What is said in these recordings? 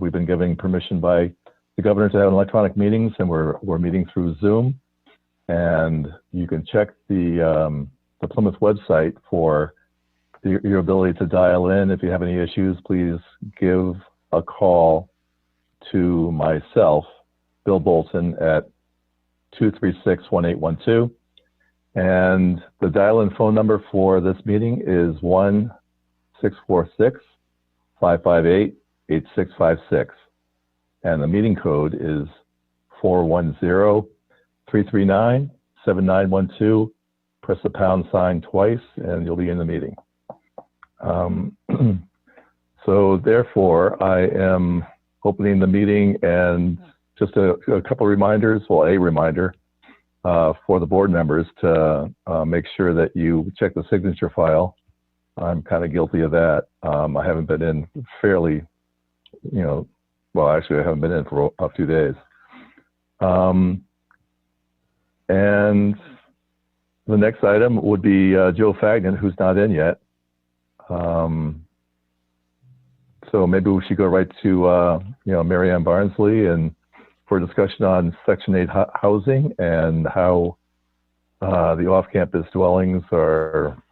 We've been given permission by the governor to have electronic meetings, and we're meeting through Zoom. And you can check the Plymouth website for your ability to dial in. If you have any issues, please give a call to myself, Bill Bolton, at 236-1812. And the dial-in phone number for this meeting is 1-646-558-8656. And the meeting code is 410-339-7912. Press the pound sign twice and you'll be in the meeting. So therefore, I am opening the meeting, and just a couple of reminders, well, a reminder for the board members to make sure that you check the signature file. I'm kind of guilty of that. I haven't been in fairly, well, actually I haven't been in for a few days. And the next item would be Joe Fagnan, who's not in yet. So maybe we should go right to, Mary Ann Barnsley and for a discussion on Section 8 housing and how the off-campus dwellings are,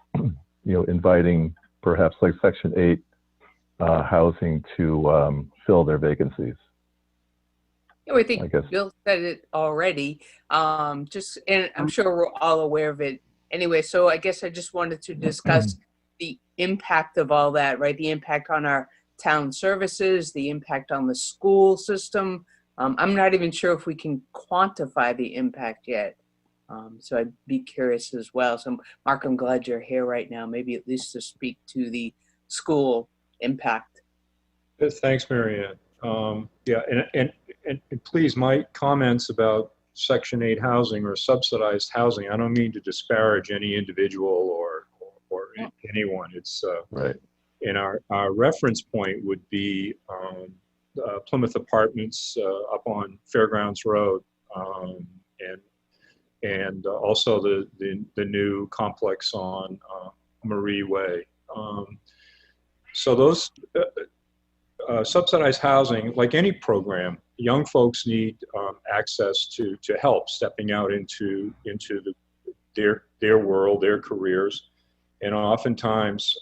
inviting perhaps like Section 8 housing to fill their vacancies. Yeah, I think Bill said it already. And I'm sure we're all aware of it anyway. So I guess I just wanted to discuss the impact of all that, right? The impact on our town services, the impact on the school system. I'm not even sure if we can quantify the impact yet. So I'd be curious as well. So Mark, I'm glad you're here right now, maybe at least to speak to the school impact. Thanks, Mary Ann. And please, my comments about Section 8 housing or subsidized housing, I don't mean to disparage any individual or anyone. It's right. And our reference point would be Plymouth Apartments up on Fairgrounds Road, and also the new complex on Marie Way. So those subsidized housing, like any program, young folks need access to help stepping out into their world, their careers, and oftentimes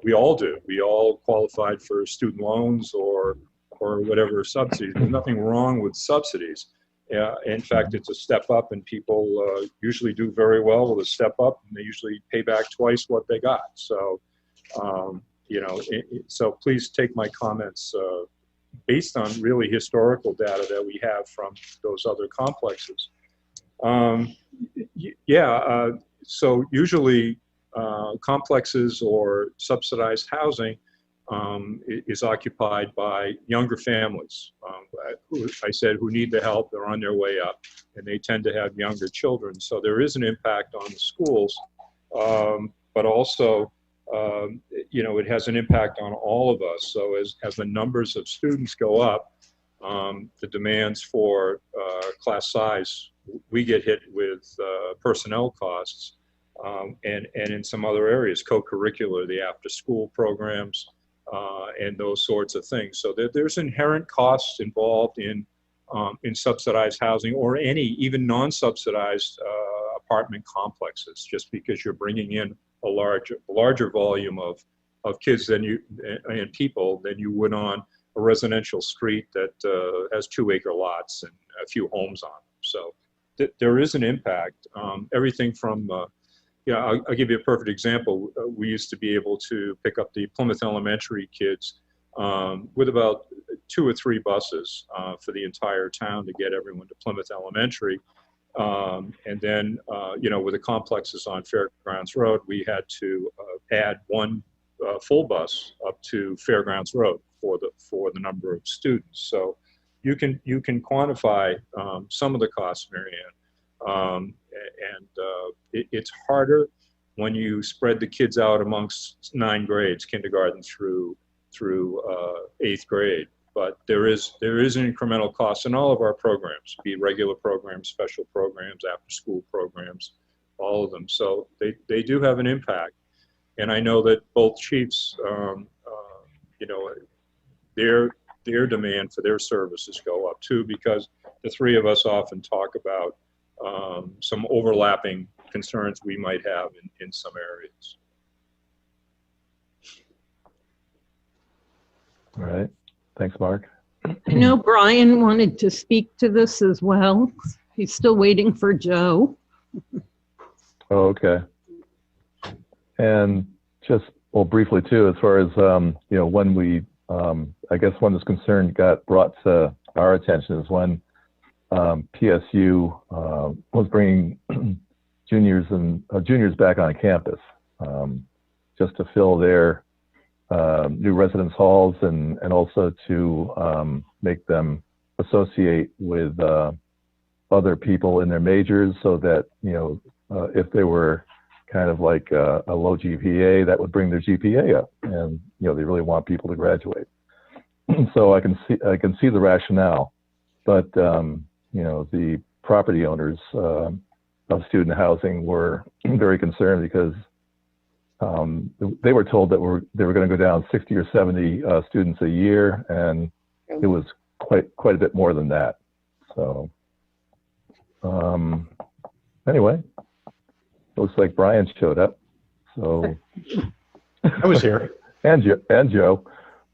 we all do. We all qualified for student loans or whatever subsidies. There's nothing wrong with subsidies. In fact, it's a step up, and people usually do very well with a step up, and they usually pay back twice what they got. So, so please take my comments based on really historical data that we have from those other complexes. So usually complexes or subsidized housing is occupied by younger families. I said who need the help, they're on their way up, and they tend to have younger children. So there is an impact on the schools, but also, it has an impact on all of us. So as the numbers of students go up, the demands for class size, we get hit with personnel costs, and in some other areas, co-curricular, the after-school programs, and those sorts of things. So there's inherent costs involved in subsidized housing or any even non-subsidized apartment complexes, just because you're bringing in a larger volume of kids and people than you would on a residential street that has 2-acre lots and a few homes on them. So there is an impact. Everything from I'll give you a perfect example. We used to be able to pick up the Plymouth Elementary kids with about 2 or 3 buses for the entire town to get everyone to Plymouth Elementary. And then, with the complexes on Fairgrounds Road, we had to add 1 full bus up to Fairgrounds Road for the number of students. So you can quantify some of the costs, Mary Ann. It's harder when you spread the kids out amongst 9 grades, kindergarten through 8th grade. But there is an incremental cost in all of our programs, be it regular programs, special programs, after-school programs, all of them. So they do have an impact. And I know that both chiefs, their demand for their services go up too, because the three of us often talk about some overlapping concerns we might have in some areas. All right. Thanks, Mark. I know Brian wanted to speak to this as well. He's still waiting for Joe. Oh, okay. And just, well, briefly too, as far as, when we, I guess when this concern got brought to our attention is when PSU was bringing juniors back on campus just to fill their new residence halls and also to make them associate with other people in their majors, so that if they were kind of like a low GPA, that would bring their GPA up, and they really want people to graduate. So I can see the rationale, but the property owners of student housing were very concerned because they were told that they were going to go down 60 or 70 students a year, and it was quite a bit more than that. So anyway, looks like Brian showed up. So I was here. and Joe,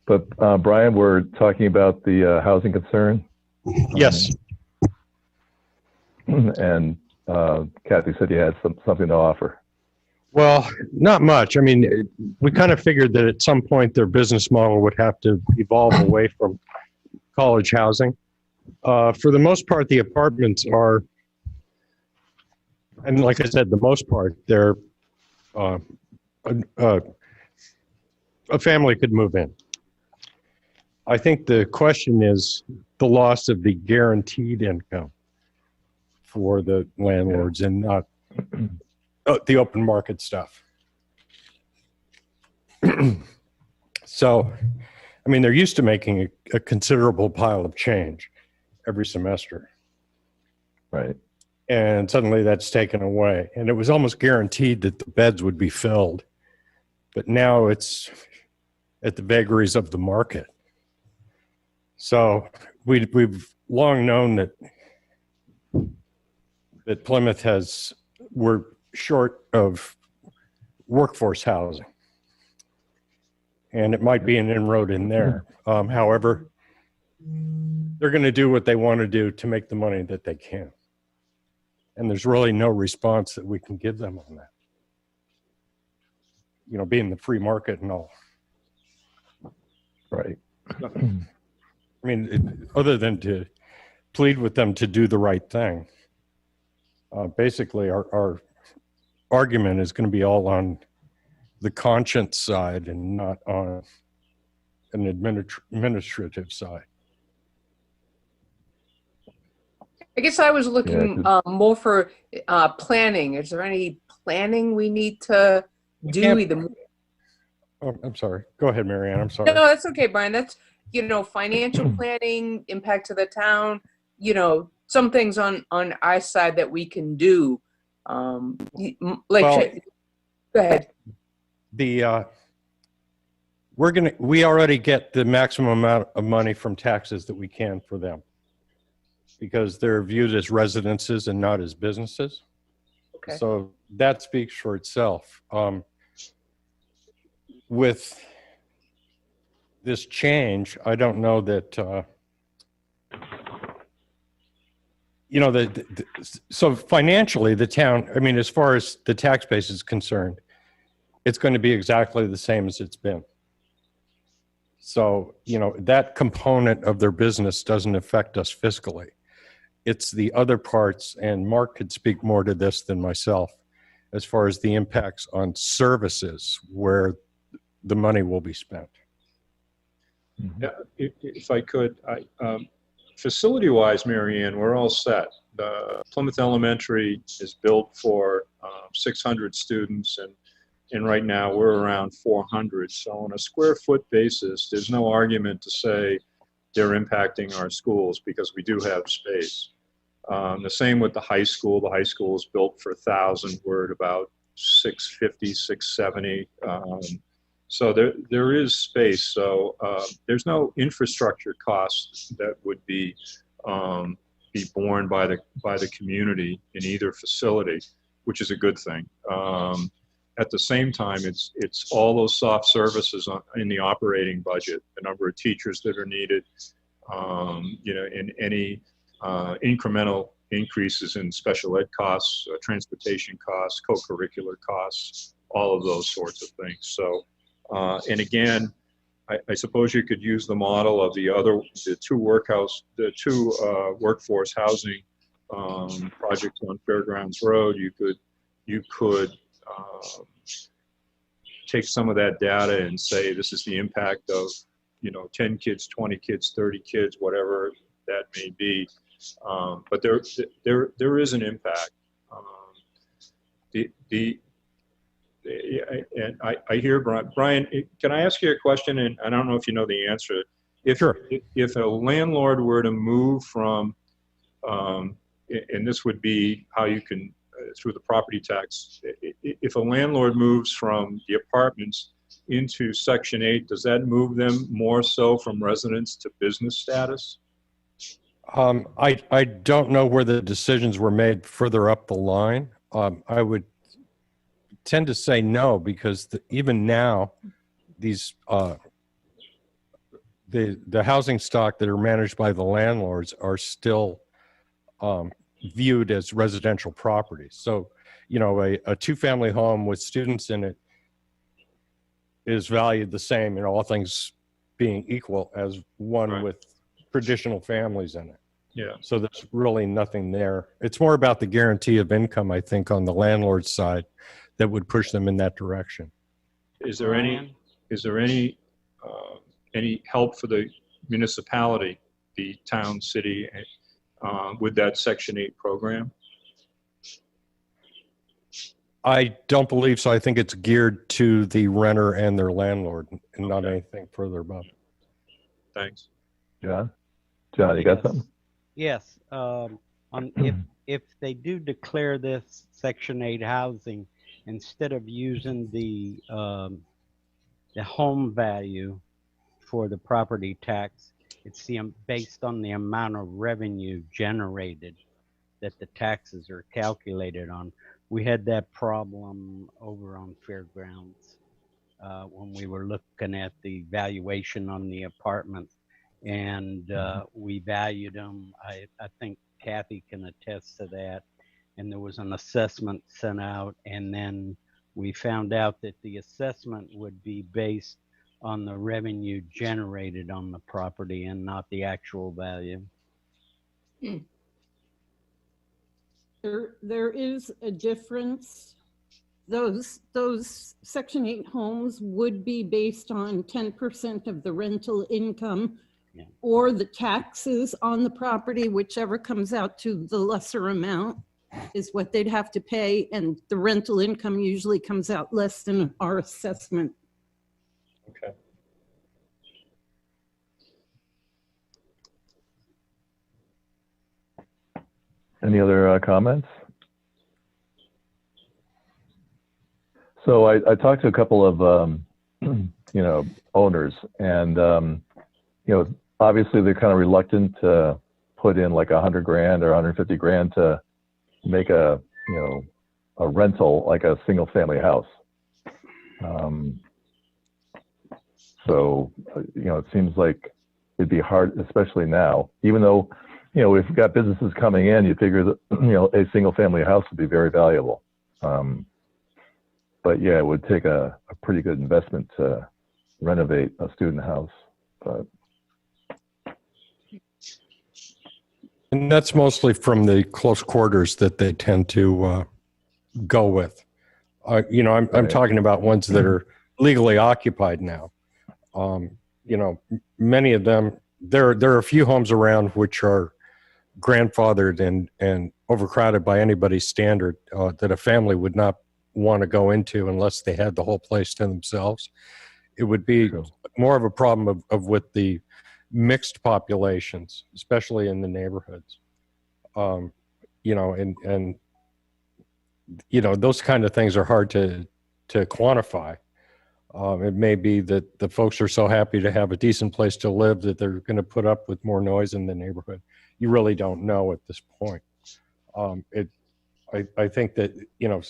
but Brian, we're talking about the housing concern. Yes. And Kathy said you had something to offer. Well, not much. I mean, we kind of figured that at some point their business model would have to evolve away from college housing. For the most part, the apartments are, and like I said, the most part, they're a family could move in. I think the question is the loss of the guaranteed income for the landlords and not the open market stuff. So, I mean, they're used to making a considerable pile of change every semester. Right. And suddenly that's taken away. And it was almost guaranteed that the beds would be filled. But now it's at the vagaries of the market. So we've long known that Plymouth we're short of workforce housing. And it might be an inroad in there. However, they're going to do what they want to do to make the money that they can. And there's really no response that we can give them on that. Being the free market and all. Right. I mean, other than to plead with them to do the right thing. Basically, our argument is going to be all on the conscience side and not on an administrative side. I guess I was looking more for planning. Is there any planning we need to do? Oh, I'm sorry. Go ahead, Marianne. I'm sorry. No, that's okay, Brian. That's, financial planning, impact to the town, some things on our side that we can do. Go ahead. We already get the maximum amount of money from taxes that we can for them, because they're viewed as residences and not as businesses. Okay. So that speaks for itself. With this change, I don't know that, so financially the town, I mean, as far as the tax base is concerned, it's going to be exactly the same as it's been. So, that component of their business doesn't affect us fiscally. It's the other parts, and Mark could speak more to this than myself, as far as the impacts on services where the money will be spent. Yeah, if I could, facility-wise, Marianne, we're all set. The Plymouth Elementary is built for 600 students, and right now we're around 400. So on a square foot basis, there's no argument to say they're impacting our schools because we do have space. The same with the high school. The high school is built for 1,000. We're at about 650, 670. So there is space. So there's no infrastructure costs that would be borne by the community in either facility, which is a good thing. At the same time, it's all those soft services in the operating budget, the number of teachers that are needed, in any incremental increases in special ed costs, transportation costs, co-curricular costs, all of those sorts of things. So, and again, I suppose you could use the model of the two workforce housing projects on Fairgrounds Road. You could take some of that data and say this is the impact of 10 kids, 20 kids, 30 kids, whatever that may be. But there is an impact. And I hear Brian. Can I ask you a question? And I don't know if you know the answer. Sure. If a landlord were to move from, and this would be how you can through the property tax. If a landlord moves from the apartments into Section 8, does that move them more so from residence to business status? I don't know where the decisions were made further up the line. I would tend to say no, because even now, these the housing stock that are managed by the landlords are still viewed as residential properties. So, a two-family home with students in it is valued the same, all things being equal, as one Right. with traditional families in it. Yeah. So there's really nothing there. It's more about the guarantee of income, I think, on the landlord's side that would push them in that direction. Is there any help for the municipality, the town, city, with that Section 8 program? I don't believe so. I think it's geared to the renter and their landlord, and not anything further above. Thanks. John, you got something? Yes. If they do declare this Section 8 housing, instead of using the home value for the property tax, it's based on the amount of revenue generated that the taxes are calculated on. We had that problem over on Fairgrounds when we were looking at the valuation on the apartments, and we valued them. I think Kathy can attest to that. And there was an assessment sent out, and then we found out that the assessment would be based on the revenue generated on the property and not the actual value. There is a difference. Those Section 8 homes would be based on 10% of the rental income, Yeah. or the taxes on the property, whichever comes out to the lesser amount is what they'd have to pay, and the rental income usually comes out less than our assessment. Okay. Any other comments? So I talked to a couple of owners, and obviously they're kind of reluctant to put in like $100,000 or $150,000 to make a rental, like a single family house. So it seems like it'd be hard, especially now, even though we've got businesses coming in. You figure that a single family house would be very valuable. But yeah, it would take a pretty good investment to renovate a student house. But And that's mostly from the close quarters that they tend to go with. I'm talking about ones that are legally occupied now. Many of them, there are a few homes around which are grandfathered and overcrowded by anybody's standard that a family would not want to go into unless they had the whole place to themselves. It would be more of a problem of with the mixed populations, especially in the neighborhoods. Those kind of things are hard to quantify. It may be that the folks are so happy to have a decent place to live that they're going to put up with more noise in the neighborhood. You really don't know at this point. I think that, you know,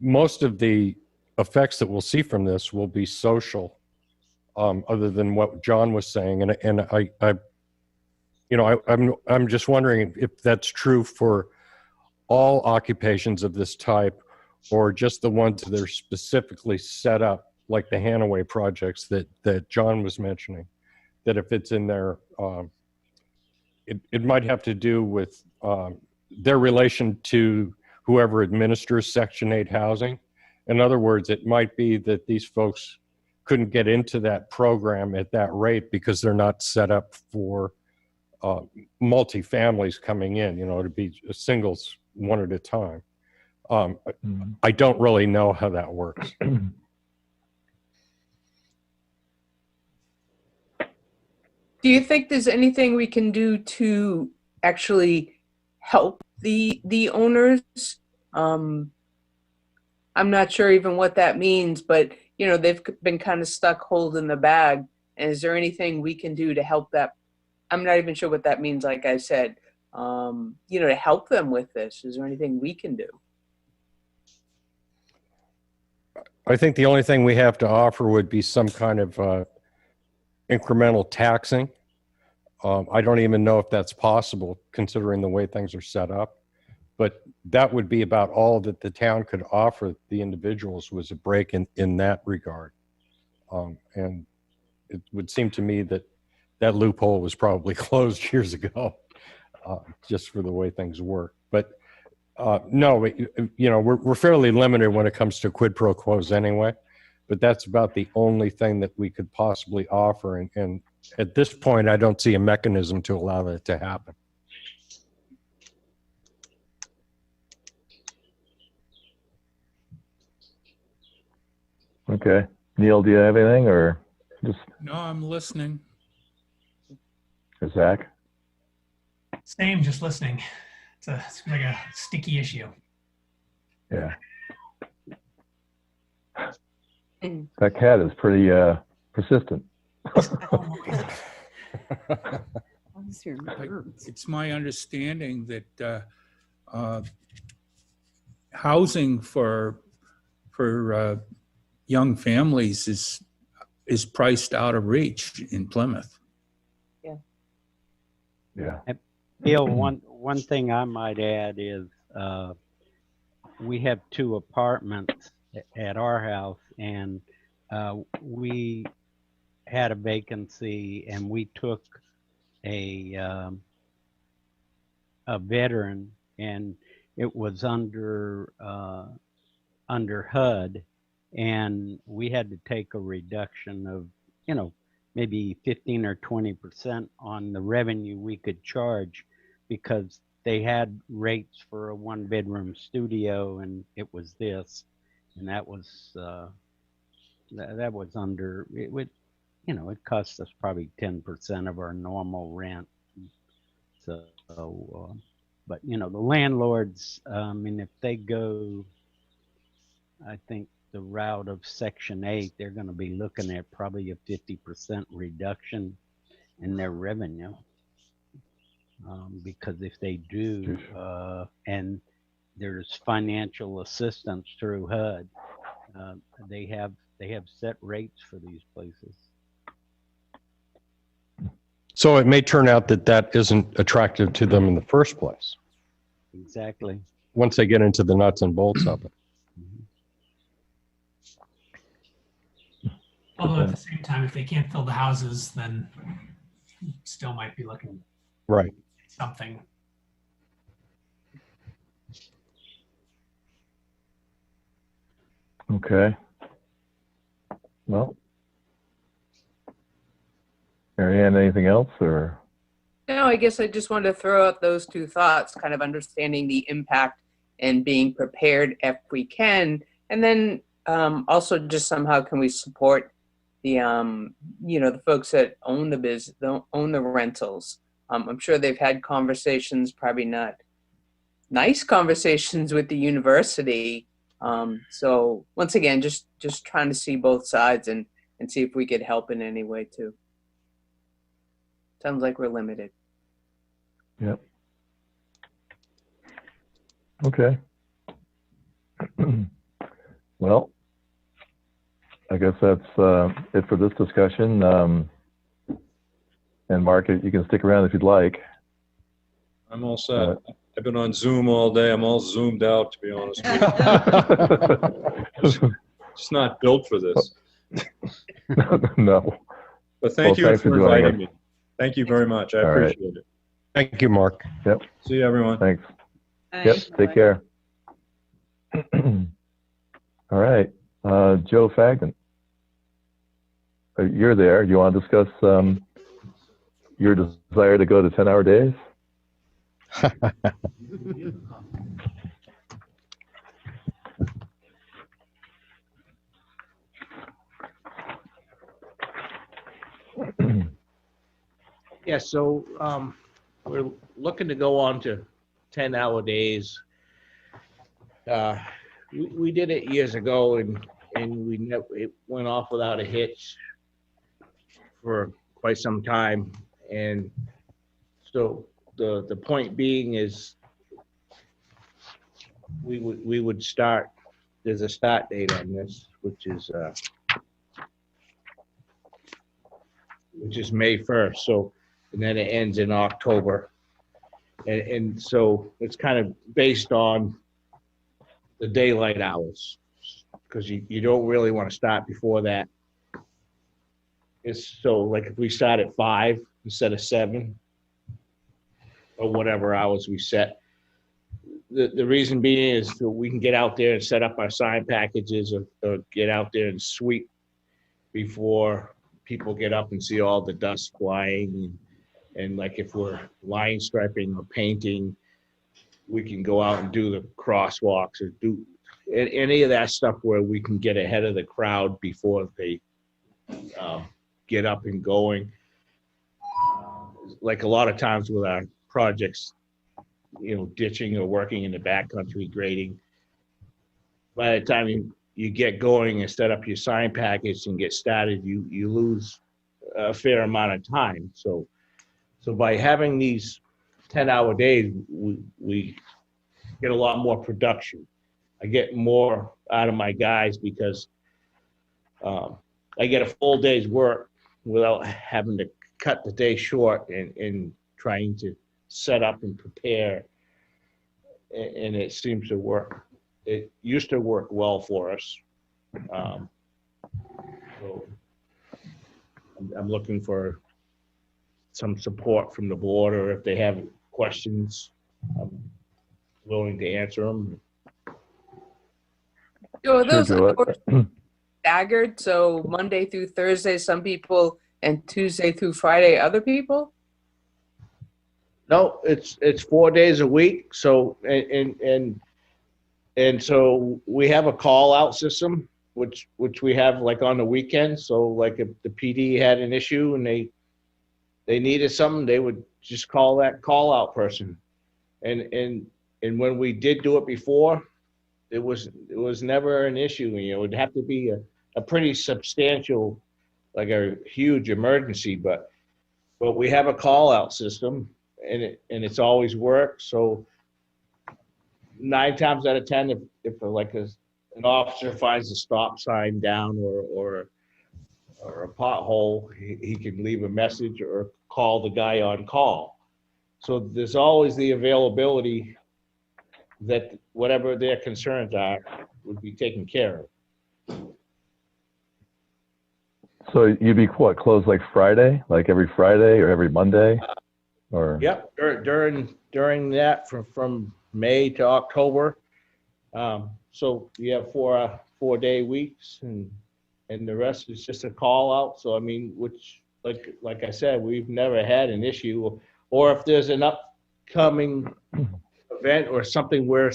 most of the effects that we'll see from this will be social, other than what John was saying. I'm just wondering if that's true for all occupations of this type, or just the ones that are specifically set up, like the Hanaway projects that John was mentioning, that if it's in there, it might have to do with their relation to whoever administers Section 8 housing. In other words, it might be that these folks couldn't get into that program at that rate because they're not set up for multi-families coming in, you know, to be singles one at a time. I don't really know how that works. Do you think there's anything we can do to actually help the owners? I'm not sure even what that means, but you know, they've been kind of stuck holding the bag. And is there anything we can do to help that? I'm not even sure what that means. Like I said, you know, to help them with this, is there anything we can do? I think the only thing we have to offer would be some kind of incremental taxing. I don't even know if that's possible considering the way things are set up, but that would be about all that the town could offer the individuals, was a break in that regard. And it would seem to me that that loophole was probably closed years ago, just for the way things work. But no, you know, we're fairly limited when it comes to quid pro quos anyway, but that's about the only thing that we could possibly offer. And at this point, I don't see a mechanism to allow that to happen. Okay. Neil, do you have anything, or just? No, I'm listening. Zach? Same, just listening. It's like a sticky issue. Yeah. That cat is pretty persistent. It's my understanding that housing for young families is priced out of reach in Plymouth. Yeah. Bill, one thing I might add is we have 2 apartments at our house, and we had a vacancy, and we took a veteran, and it was under HUD, and we had to take a reduction of, you know, maybe 15 or 20% on the revenue we could charge, because they had rates for a 1-bedroom studio, and it was this, and that was that was under, it would, you know, it cost us probably 10% of our normal rent. So, but you know, the landlords, I mean, if they go, I think, the route of Section 8, they're going to be looking at probably a 50% reduction in their revenue. Because if they do, and there's financial assistance through HUD, they have set rates for these places. So it may turn out that that isn't attractive to them in the first place. Exactly. Once they get into the nuts and bolts of it. Although at the same time, if they can't fill the houses, then still might be looking Right. at something. Okay. Well, Marianne, anything else, or? No, I guess I just wanted to throw out those 2 thoughts, kind of understanding the impact and being prepared if we can. And then also just somehow can we support the, you know, the folks that own the business, own the rentals. I'm sure they've had conversations, probably not nice conversations with the university, So once again, just trying to see both sides and see if we could help in any way too. Sounds like we're limited. Yep. Okay. Well, I guess that's it for this discussion. And Mark, you can stick around if you'd like. I'm all set. I've been on Zoom all day. I'm all zoomed out, to be honest with you. It's not built for this. No. But thank you for inviting me. Thank you very much. I All right. appreciate it. Thank you, Mark. Yep. See you, everyone. Thanks. Yep. Take care. All right. Joe Fagin. You're there. Do you want to discuss your desire to go to 10-hour days? Yeah, so we're looking to go on to 10-hour days. We did it years ago, and it went off without a hitch for quite some time. And so the point being is we would start. There's a start date on this, which is May 1st. So, and then it ends in October. And so it's kind of based on the daylight hours, because you don't really want to start before that. It's so like if we start at 5 instead of 7 or whatever hours we set. The reason being is so we can get out there and set up our sign packages or get out there and sweep before people get up and see all the dust flying. And like if we're line striping or painting, we can go out and do the crosswalks or do any of that stuff where we can get ahead of the crowd before they get up and going. Like a lot of times with our projects, ditching or working in the backcountry grading, by the time you get going and set up your sign package and get started, you lose a fair amount of time. So by having these 10-hour days, we get a lot more production. I get more out of my guys because I get a full day's work without having to cut the day short and trying to set up and prepare. And it seems to work. It used to work well for us. So I'm looking for some support from the board, or if they have questions, I'm willing to answer them. Are those Sure, hours staggered? So Monday through Thursday, some people, and Tuesday through Friday, other people? No, it's 4 days a week. So and so we have a call out system, which we have like on the weekends. So like if the PD had an issue and they needed something, they would just call that call out person. And when we did do it before, it was never an issue. It would have to be a pretty substantial, like a huge emergency, but we have a call out system and it's always worked. So 9 times out of 10, if like an officer finds a stop sign down or a pothole, he can leave a message or call the guy on call. So there's always the availability that whatever their concerns are would be taken care of. So you'd be closed like Friday, like every Friday or every Monday? Or Yep, during that from May to October. So you have 4-day weeks and the rest is just a call out. So I mean, which like I said, we've never had an issue, or if there's an upcoming event or something where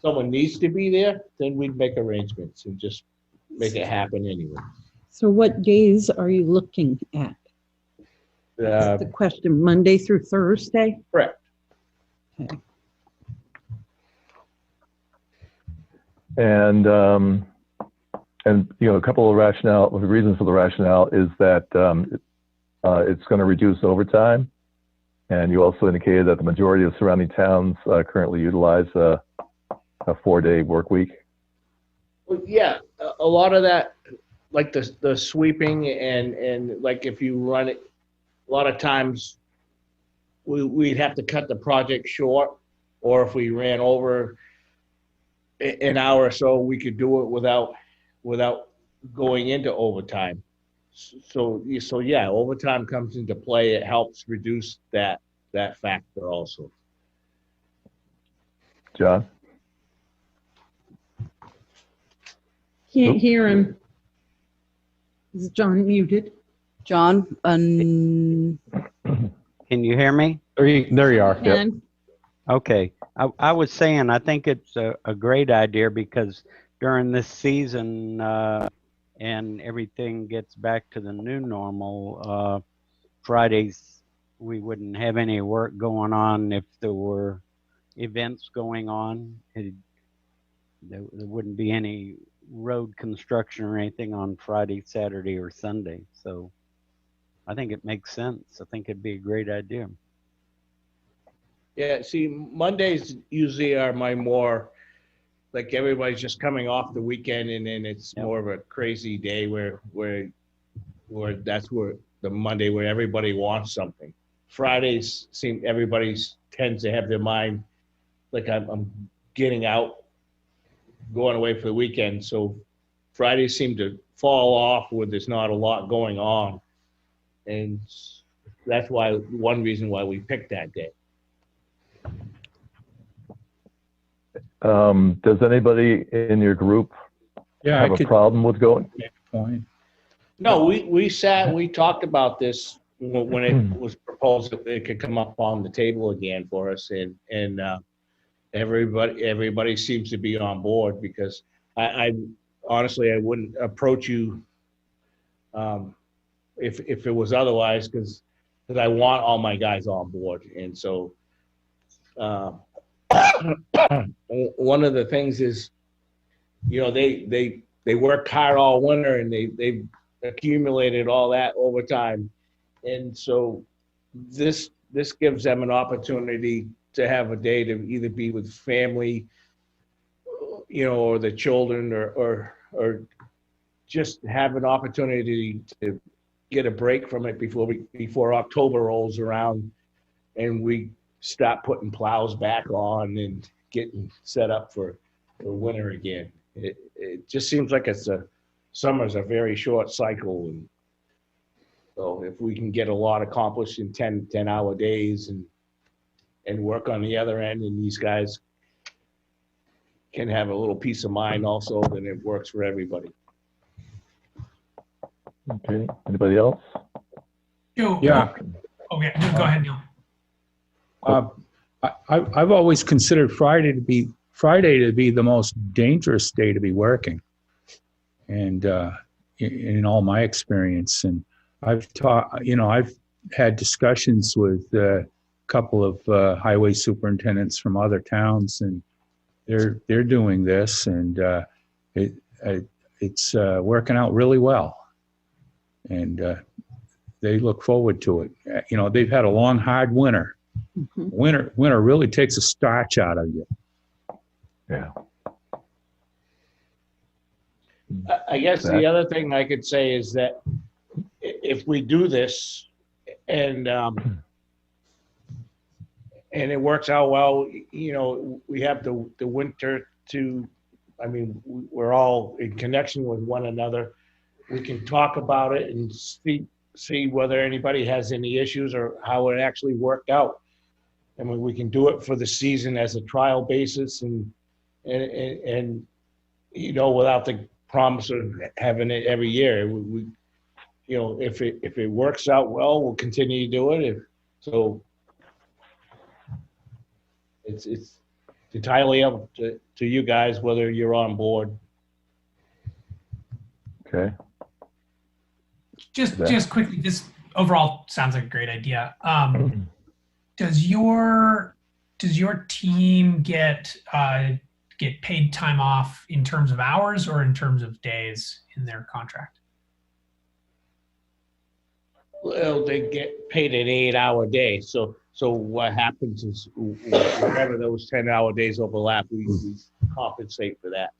someone needs to be there, then we'd make arrangements and just make it happen anyway. So what days are you looking at? That's the question, Monday through Thursday? Correct. Okay. And a couple of reasons for the rationale is that it's going to reduce overtime. And you also indicated that the majority of surrounding towns currently utilize a 4-day work week. Well, yeah, a lot of that, like the sweeping and like if you run it, a lot of times we'd have to cut the project short, or if we ran over an hour or so, we could do it without going into overtime. So yeah, overtime comes into play. It helps reduce that factor also. John? Can't hear him. Is John muted? John, Can you hear me? There you are. Yep. And Okay. I was saying, I think it's a great idea because during this season and everything gets back to the new normal, Fridays, we wouldn't have any work going on if there were events going on. There wouldn't be any road construction or anything on Friday, Saturday, or Sunday. So I think it makes sense. I think it'd be a great idea. Yeah, see, Mondays usually are my more, like everybody's just coming off the weekend and then it's more of a crazy day where that's where the Monday where everybody wants something. Fridays everybody tends to have their mind, like I'm getting out, going away for the weekend. So Fridays seem to fall off where there's not a lot going on. And that's one reason why we picked that day. Does anybody in your group have a problem with going? Point. No, we talked about this when it was proposed that it could come up on the table again for us, and everybody seems to be on board because I honestly I wouldn't approach you if it was otherwise because I want all my guys on board, and so. One of the things is, they work hard all winter and they've accumulated all that overtime. And so this gives them an opportunity to have a day to either be with family, or the children or just have an opportunity to get a break from it before October rolls around and we stop putting plows back on and getting set up for winter again. It just seems like summer's a very short cycle. And so if we can get a lot accomplished in 10-hour days and work on the other end and these guys can have a little peace of mind also, then it works for everybody. Okay, anybody else? Yeah. Okay, go ahead, Neil. I've always considered Friday to be the most dangerous day to be working, and in all my experience, and I've had discussions with a couple of highway superintendents from other towns, and they're doing this, and it's working out really well, and they look forward to it. They've had a long, hard winter. Winter really takes a starch out of you. Yeah. I guess the other thing I could say is that if we do this and it works out well, we have the winter to, we're all in connection with one another. We can talk about it and see whether anybody has any issues or how it actually worked out. We can do it for the season as a trial basis and without the promise of having it every year. If it works out well, we'll continue to do it. It's entirely up to you guys whether you're on board. Okay. Just quickly, this overall sounds like a great idea. Does your team get get paid time off in terms of hours or in terms of days in their contract? Well, they get paid an 8-hour day. So what happens is whenever those 10-hour days overlap, we compensate for that.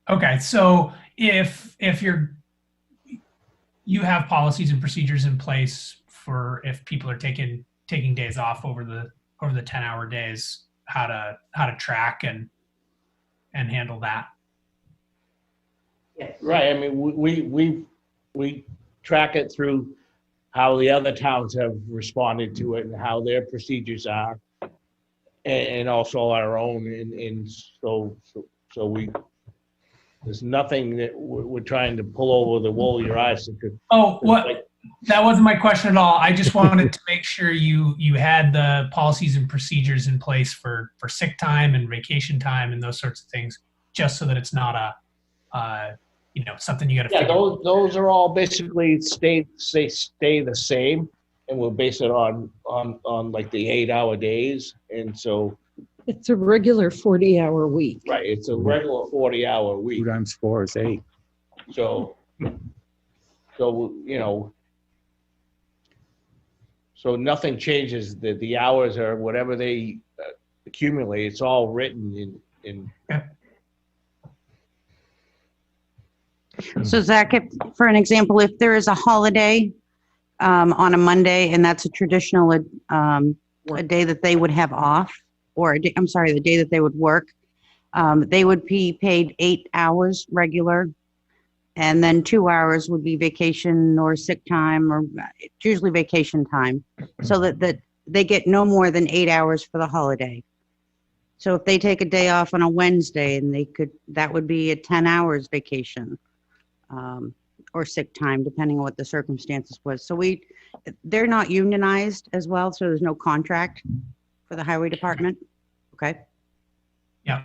Okay, so if you have policies and procedures in place for if people are taking days off over the 10-hour days, how to track and handle that. Right. I mean, we track it through how the other towns have responded to it and how their procedures are, and also our own. And so there's nothing that we're trying to pull over the wool of your eyes. That wasn't my question at all. I just wanted to make sure you had the policies and procedures in place for sick time and vacation time and those sorts of things, just so that it's not something you got to figure out. Those are all basically stay the same, and we'll base it on like the 8-hour days. And so It's a regular 40-hour week. right, it's a regular 40-hour week. 2 times 4 is 8. So so nothing changes. The hours are whatever they accumulate. It's all written in. So Zach, for an example, if there is a holiday on a Monday and that's a traditional a day that they would have off, or the day that they would work, they would be paid 8 hours regular, and then 2 hours would be vacation or sick time, or it's usually vacation time, so that they get no more than 8 hours for the holiday. So if they take a day off on a Wednesday, and that would be a 10 hours vacation. Or sick time, depending on what the circumstances was. So they're not unionized as well, so there's no contract for the highway department. Okay. Yeah.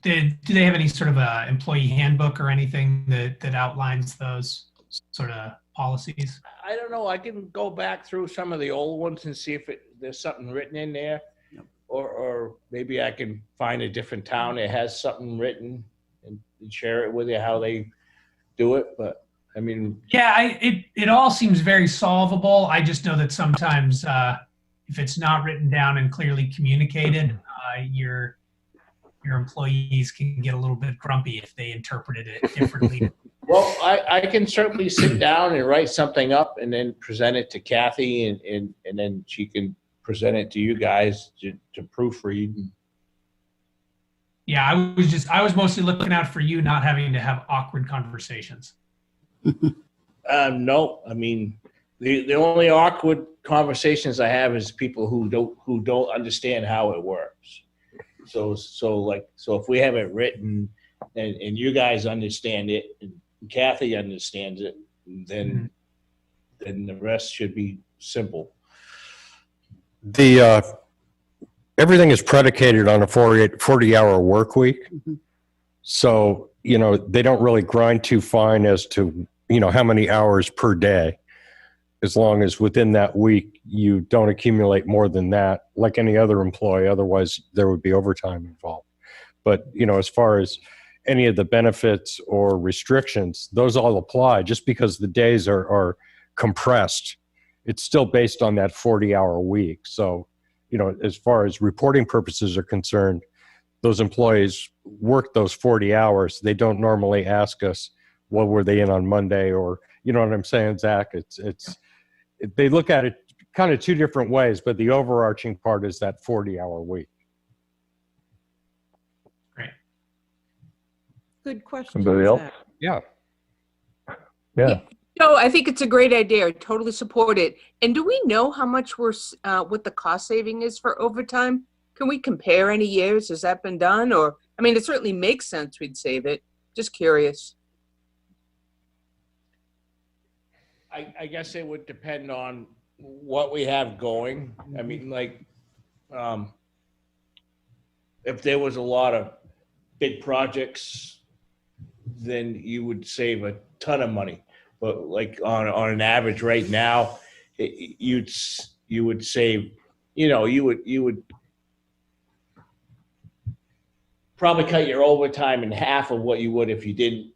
Do they have any sort of a employee handbook or anything that outlines those sort of policies? I don't know. I can go back through some of the old ones and see if there's something written in there, or maybe I can find a different town that has something written and share it with you how they do it. But I mean, yeah, it all seems very solvable. I just know that sometimes if it's not written down and clearly communicated, your employees can get a little bit grumpy if they interpreted it differently. Well, I can certainly sit down and write something up and then present it to Kathy, and then she can present it to you guys to proofread. Yeah, I was mostly looking out for you not having to have awkward conversations. No, I mean, the only awkward conversations I have is people who don't understand how it works. So if we have it written and you guys understand it and Kathy understands it, then the rest should be simple. Everything is predicated on a 40-hour work week. Mm-hmm. So, they don't really grind too fine as to, how many hours per day, as long as within that week you don't accumulate more than that, like any other employee. Otherwise, there would be overtime involved. But, as far as any of the benefits or restrictions, those all apply. Just because the days are compressed, it's still based on that 40-hour week. So, as far as reporting purposes are concerned, those employees work those 40 hours. They don't normally ask us, what were they in on Monday? Or, you know what I'm saying, Zach? They look at it kind of two different ways, but the overarching part is that 40-hour week. Great. Good question. Somebody else? Zach. Yeah. Yeah. No, I think it's a great idea. I totally support it. And do we know how much what the cost saving is for overtime? Can we compare any years? Has that been done? Or, I mean, it certainly makes sense we'd save it. Just curious. I guess it would depend on what we have going. I mean, if there was a lot of big projects, then you would save a ton of money. But like on an average right now, you would save, you would probably cut your overtime in half of what you would if you didn't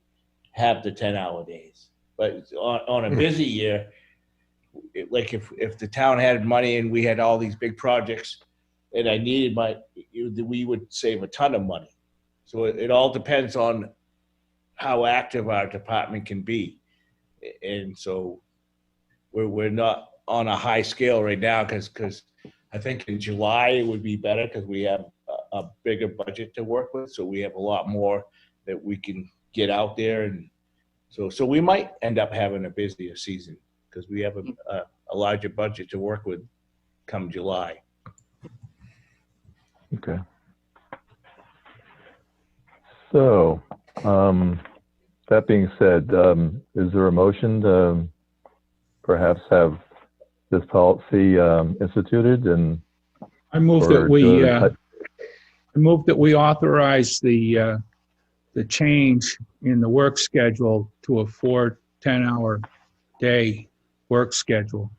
have the 10-hour days. But on a busy year, like if the town had money and we had all these big projects and I needed we would save a ton of money. So it all depends on how active our department can be. And so we're not on a high scale right now because I think in July it would be better because we have a bigger budget to work with. So we have a lot more that we can get out there. And so we might end up having a busier season because we have a larger budget to work with come July. Okay. So, that being said, is there a motion to perhaps have this policy instituted? And I move that we authorize the change in the work schedule to a 4 10-hour day work schedule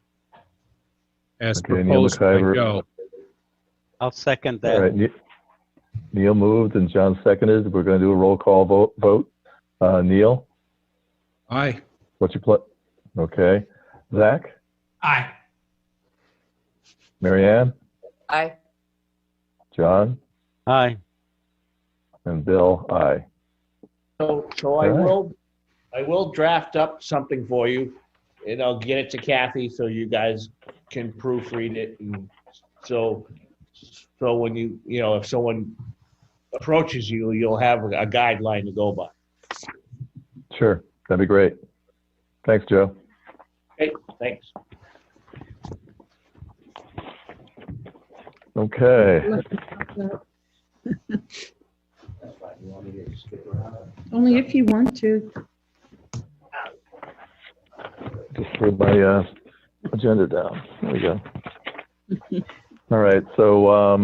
as Okay, Neil proposed by McIver. Joe. I'll second that. All right, Neil moved and John seconded. We're going to do a roll call vote. Neil, Aye. what's your play? Okay. Zach, Aye. Marianne, Aye. John, Aye. and Bill, aye. So All right. I will draft up something for you and I'll get it to Kathy so you guys can proofread it. And so when if someone approaches you, you'll have a guideline to go by. Sure, that'd be great. Thanks, Joe. Okay, thanks. Okay. Only if you want to. Just threw my agenda down. There we go. All right, so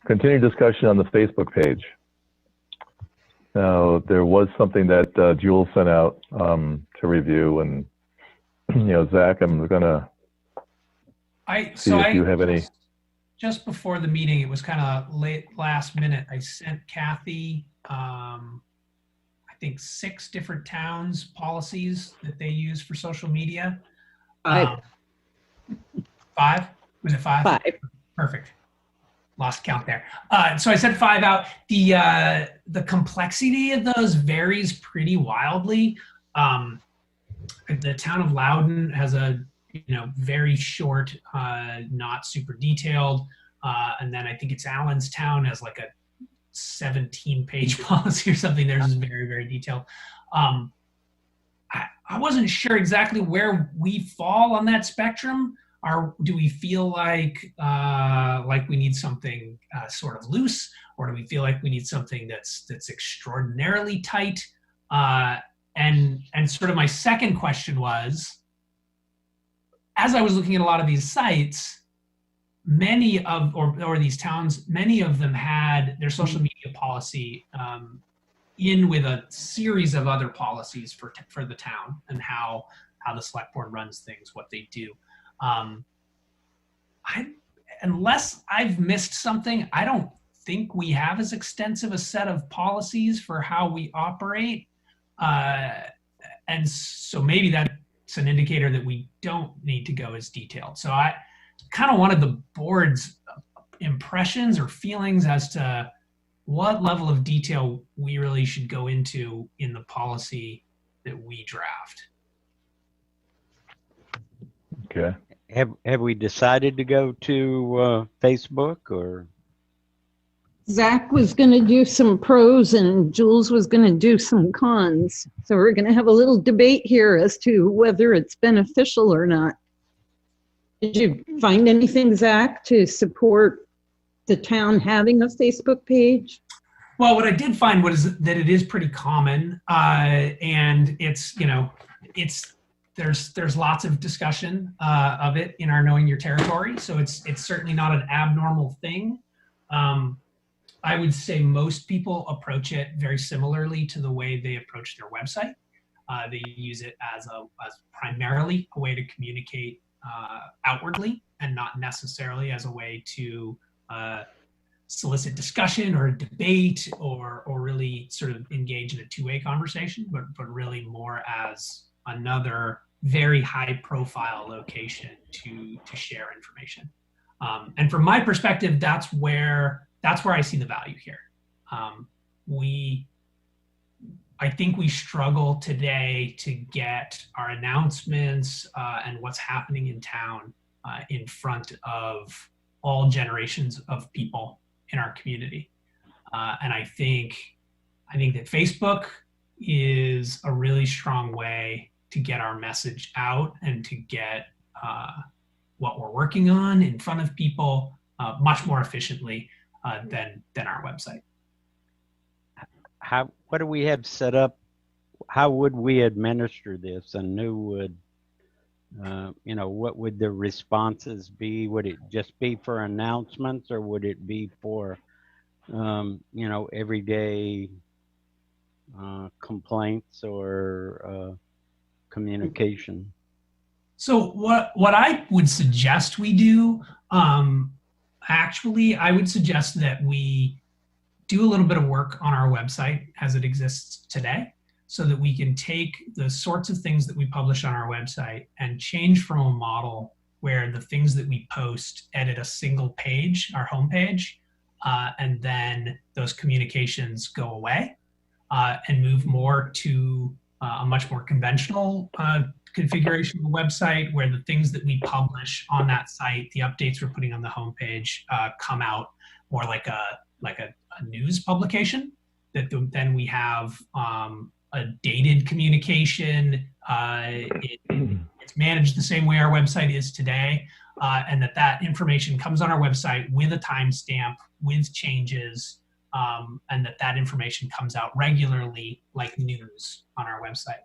continued discussion on the Facebook page. Now, there was something that Jules sent out to review, and Zach, I'm gonna see if you have any. Just before the meeting, it was kind of last minute. I sent Kathy, I think 6 different towns' policies that they use for social media. 5. 5? Was it 5? 5. Perfect. Lost count there. So I sent 5 out. The complexity of those varies pretty wildly. The town of Loudon has a very short, not super detailed, and then I think it's Allenstown has like a 17-page policy or something. Theirs is very, very detailed. I wasn't sure exactly where we fall on that spectrum. Do we feel like we need something sort of loose, or do we feel like we need something that's extraordinarily tight? And sort of my second question was, as I was looking at a lot of these sites, many of these towns, many of them had their social media policy in with a series of other policies for the town and how the select board runs things, what they do. Unless I've missed something, I don't think we have as extensive a set of policies for how we operate. And so maybe that's an indicator that we don't need to go as detailed. So I kind of wanted the board's impressions or feelings as to what level of detail we really should go into in the policy that we draft. Okay. Have we decided to go to Facebook or? Zach was going to do some pros and Jules was going to do some cons. So we're going to have a little debate here as to whether it's beneficial or not. Did you find anything, Zach, to support the town having a Facebook page? Well, what I did find was that it is pretty common, and it's there's lots of discussion of it in our Knowing Your Territory. So it's certainly not an abnormal thing. I would say most people approach it very similarly to the way they approach their website. They use it as primarily a way to communicate outwardly and not necessarily as a way to solicit discussion or a debate or really sort of engage in a two-way conversation, but really more as another very high profile location to share information. And from my perspective, that's where I see the value here. I think we struggle today to get our announcements and what's happening in town in front of all generations of people in our community. And I think that Facebook is a really strong way to get our message out and to get what we're working on in front of people much more efficiently than our website. What do we have set up? How would we administer this, and who would, what would the responses be? Would it just be for announcements, or would it be for, everyday complaints or communication? So what I would suggest we do, actually, I would suggest that we do a little bit of work on our website as it exists today, so that we can take the sorts of things that we publish on our website and change from a model where the things that we post edit a single page, our homepage, and then those communications go away, and move more to a much more conventional configuration of the website, where the things that we publish on that site, the updates we're putting on the homepage, come out more like a news publication, that then we have a dated communication. It's managed the same way our website is today, and that information comes on our website with a timestamp, with changes, and that information comes out regularly like news on our website.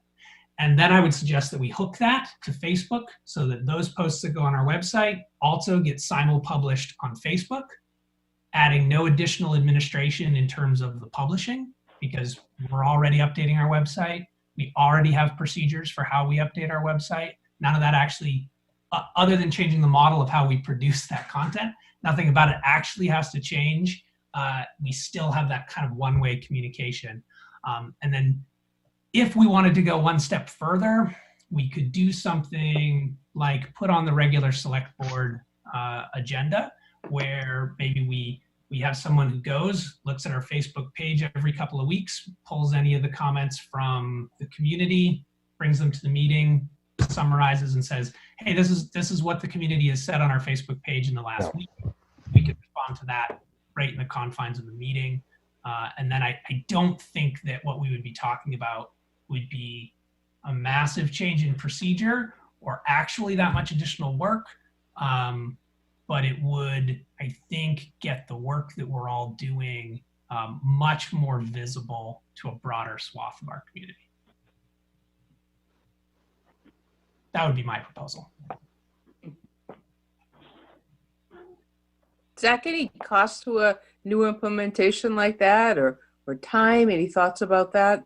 And then I would suggest that we hook that to Facebook, so that those posts that go on our website also get simul-published on Facebook, adding no additional administration in terms of the publishing, because we're already updating our website. We already have procedures for how we update our website. None of that actually, other than changing the model of how we produce that content, nothing about it actually has to change. We still have that kind of one-way communication. And then if we wanted to go one step further, we could do something like put on the regular select board agenda, where maybe we have someone who goes, looks at our Facebook page every couple of weeks, pulls any of the comments from the community, brings them to the meeting, summarizes and says, hey, this is what the community has said on our Facebook page in the last week. We could respond to that right in the confines of the meeting. And then I don't think that what we would be talking about would be a massive change in procedure or actually that much additional work. But it would, I think, get the work that we're all doing much more visible to a broader swath of our community. That would be my proposal. Zach, any cost to a new implementation like that, or time? Any thoughts about that?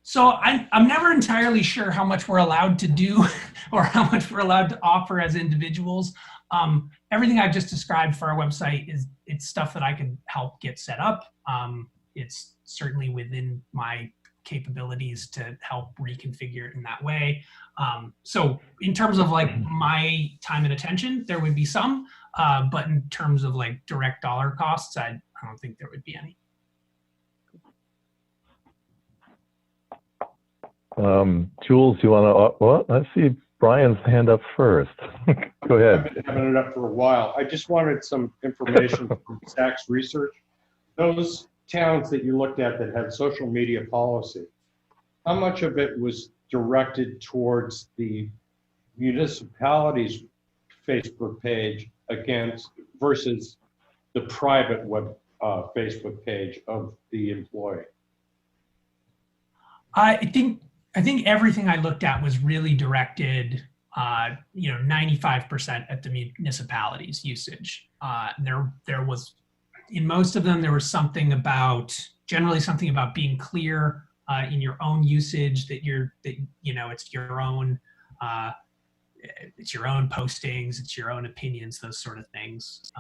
So I'm never entirely sure how much we're allowed to do or how much we're allowed to offer as individuals. Everything I've just described for our website it's stuff that I can help get set up. It's certainly within my capabilities to help reconfigure it in that way. So in terms of like my time and attention, there would be some, but in terms of like direct dollar costs, I don't think there would be any. Jules, you want to, well, let's see Brian's hand up first. Go ahead. I've been having it up for a while. I just wanted some information from Zach's research. Those towns that you looked at that had social media policy, how much of it was directed towards the municipality's Facebook page versus the private web Facebook page of the employee? I think everything I looked at was really directed, 95% at the municipality's usage. There was, in most of them, there was generally something about being clear in your own usage, that it's your own postings, it's your own opinions, those sort of things.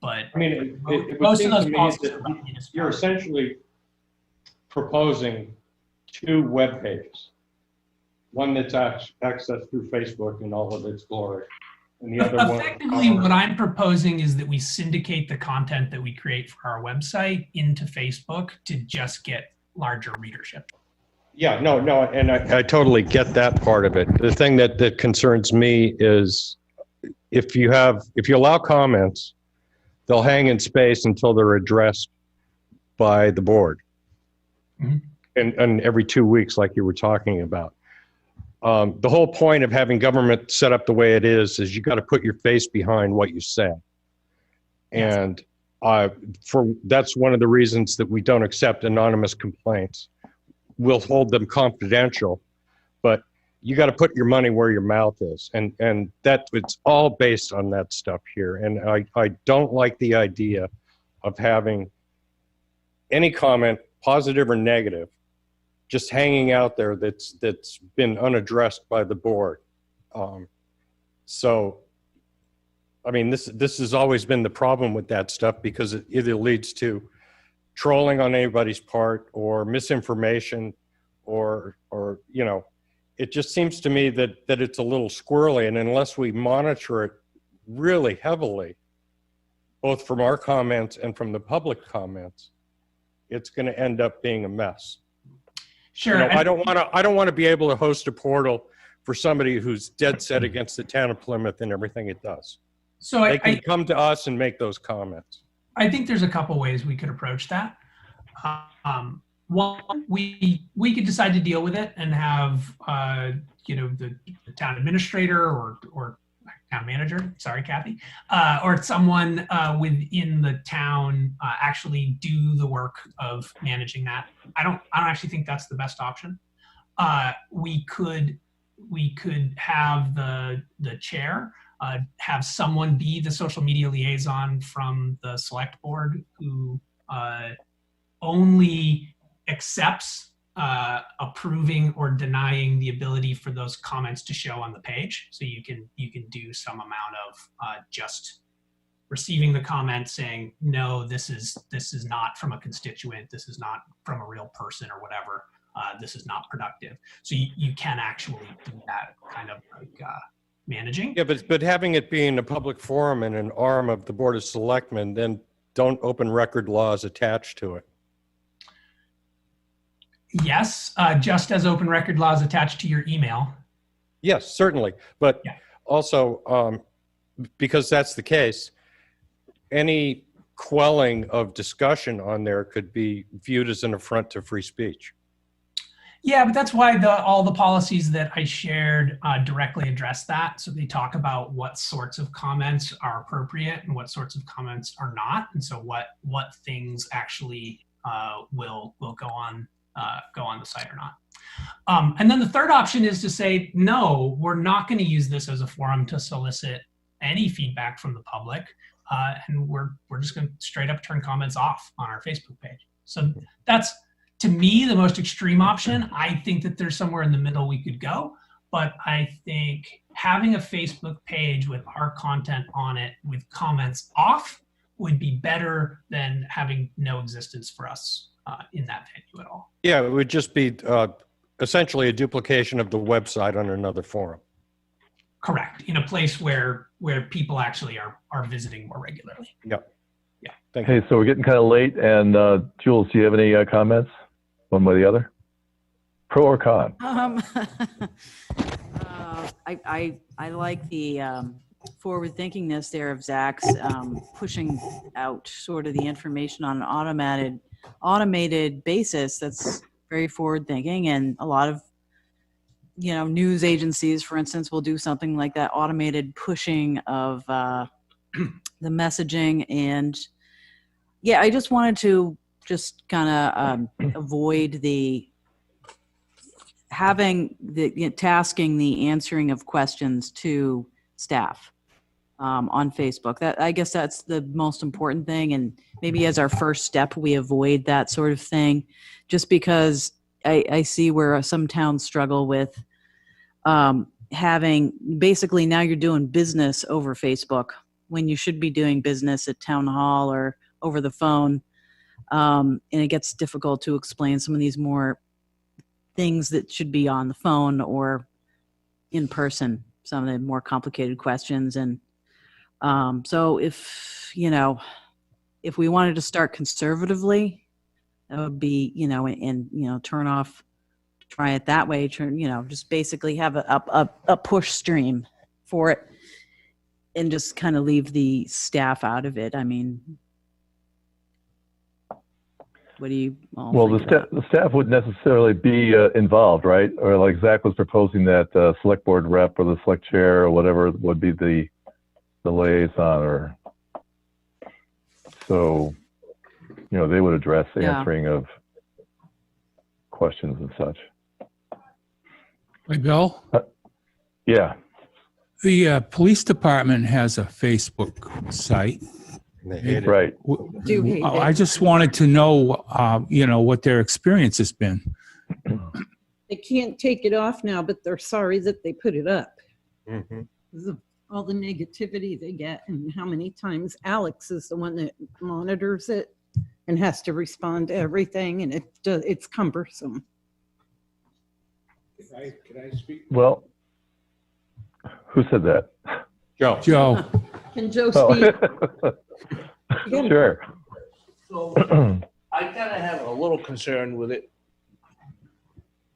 but I mean, it would most seem of to those me policies that are about you're municipalities. essentially proposing two web pages. One that's accessed through Facebook in all of its glory, and the other one. Effectively, what I'm proposing is that we syndicate the content that we create for our website into Facebook to just get larger readership. Yeah, no, And I totally get that part of it. The thing that concerns me is if you allow comments, they'll hang in space until they're addressed by the board. Mhm. And every 2 weeks, like you were talking about. The whole point of having government set up the way it is you got to put your face behind what you say. Yes. And that's one of the reasons that we don't accept anonymous complaints. We'll hold them confidential, but you got to put your money where your mouth is. And that it's all based on that stuff here. And I don't like the idea of having any comment, positive or negative, just hanging out there that's been unaddressed by the board. So, I mean, this has always been the problem with that stuff because it either leads to trolling on anybody's part or misinformation or it just seems to me that it's a little squirrely, and unless we monitor it really heavily, both from our comments and from the public comments, it's going to end up being a mess. Sure. I don't want to be able to host a portal for somebody who's dead set against the town of Plymouth and everything it does. So They can come to us and make those comments. I think there's a couple ways we could approach that. One, we could decide to deal with it and have the town administrator or town manager, sorry, Kathy, or someone within the town actually do the work of managing that. I don't actually think that's the best option. We could have the chair have someone be the social media liaison from the select board who only accepts approving or denying the ability for those comments to show on the page. So you can do some amount of just receiving the comment saying, no, this is not from a constituent, this is not from a real person or whatever, this is not productive. So you can actually do that kind of like managing. Yeah, but having it be in a public forum and an arm of the Board of Selectmen, then don't open record laws attached to it. Yes, just as open record laws attached to your email. Yes, certainly. But Yeah. also, because that's the case, any quelling of discussion on there could be viewed as an affront to free speech. Yeah, but that's why all the policies that I shared directly address that. So they talk about what sorts of comments are appropriate and what sorts of comments are not, and so what things actually will go on the site or not. And then the third option is to say, no, we're not going to use this as a forum to solicit any feedback from the public, and we're just going to straight up turn comments off on our Facebook page. So that's, to me, the most extreme option. I think that there's somewhere in the middle we could go, but I think having a Facebook page with our content on it with comments off would be better than having no existence for us in that venue at all. Yeah, it would just be essentially a duplication of the website on another forum. Correct. In a place where people actually are visiting more regularly. Yep. Yeah. Thank you. Hey, so we're getting kind of late, and Jules, do you have any comments, one way or the other? Pro or con? I like the forward thinkingness there of Zach's pushing out sort of the information on an automated basis. That's very forward thinking, and a lot of news agencies, for instance, will do something like that, automated pushing of the messaging. And yeah, I just wanted to just kind of avoid the tasking the answering of questions to staff on Facebook. That, I guess that's the most important thing. And maybe as our first step, we avoid that sort of thing, just because I see where some towns struggle with having, basically now you're doing business over Facebook when you should be doing business at town hall or over the phone. And it gets difficult to explain some of these more things that should be on the phone or in person, some of the more complicated questions. And so if we wanted to start conservatively, that would be, and turn off, try it that way, just basically have a push stream for it and just kind of leave the staff out of it. I mean, what do you all Well, think the staff wouldn't necessarily be involved, right? Or like Zach was proposing that select board rep or the select chair or whatever would be the liaison, or so, they would address the Yeah. answering of questions and such. Hey, Bill, Yeah. the police department has a Facebook site. They hate it. Right. Do hate I it. just wanted to know, what their experience has been. They can't take it off now, but they're sorry that they put it up. Mhm. All the negativity they get and how many times Alex is the one that monitors it and has to respond to everything, and it's cumbersome. Can I speak? Well, who said that? Joe. Joe, Can Joe Oh. speak? Sure. So I kind of have a little concern with it.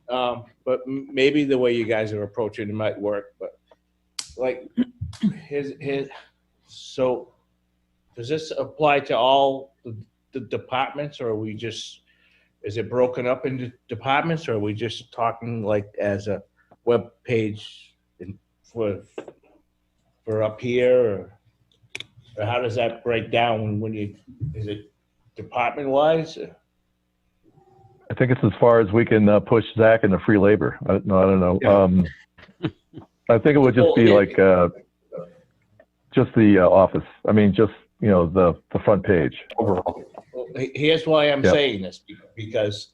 But maybe the way you guys are approaching it might work, but like so does this apply to all the departments, or is it broken up into departments, or are we just talking like as a web page for up here, or how does that break down is it department wise? I think it's as far as we can push Zach into free labor. I don't know. Yeah. I think it would just be like just the office. I mean, just the front page. Overall. Well, here's why I'm Yep. saying this, because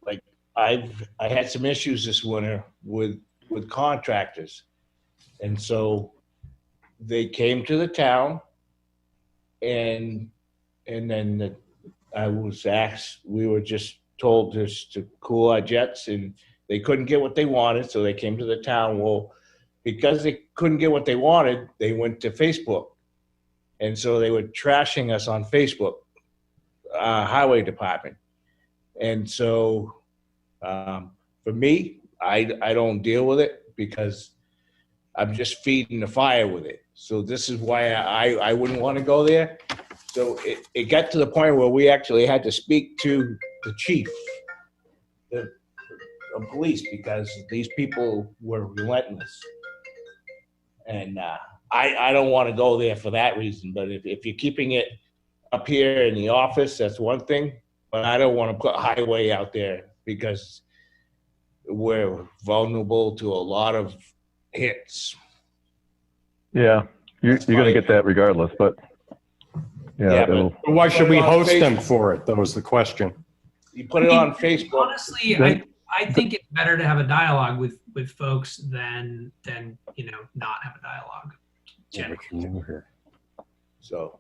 like I had some issues this winter with contractors, and so they came to the town, and then I was asked. We were just told just to cool our jets, and they couldn't get what they wanted, so they came to the town. Well, because they couldn't get what they wanted, they went to Facebook, and so they were trashing us on Facebook, highway department. And so for me, I don't deal with it because I'm just feeding the fire with it. So this is why I wouldn't want to go there. So it got to the point where we actually had to speak to the chief of police because these people were relentless. And I don't want to go there for that reason. But if you're keeping it up here in the office, that's one thing. But I don't want to put highway out there because we're vulnerable to a lot of hits. Yeah, you're going to get that regardless, but Yeah, but it'll, Why should we on host them Facebook. for it? That was the question. You put it on Facebook. Honestly, I think it's better to have a dialogue with folks than not have a dialogue. Yeah, but you're new here. So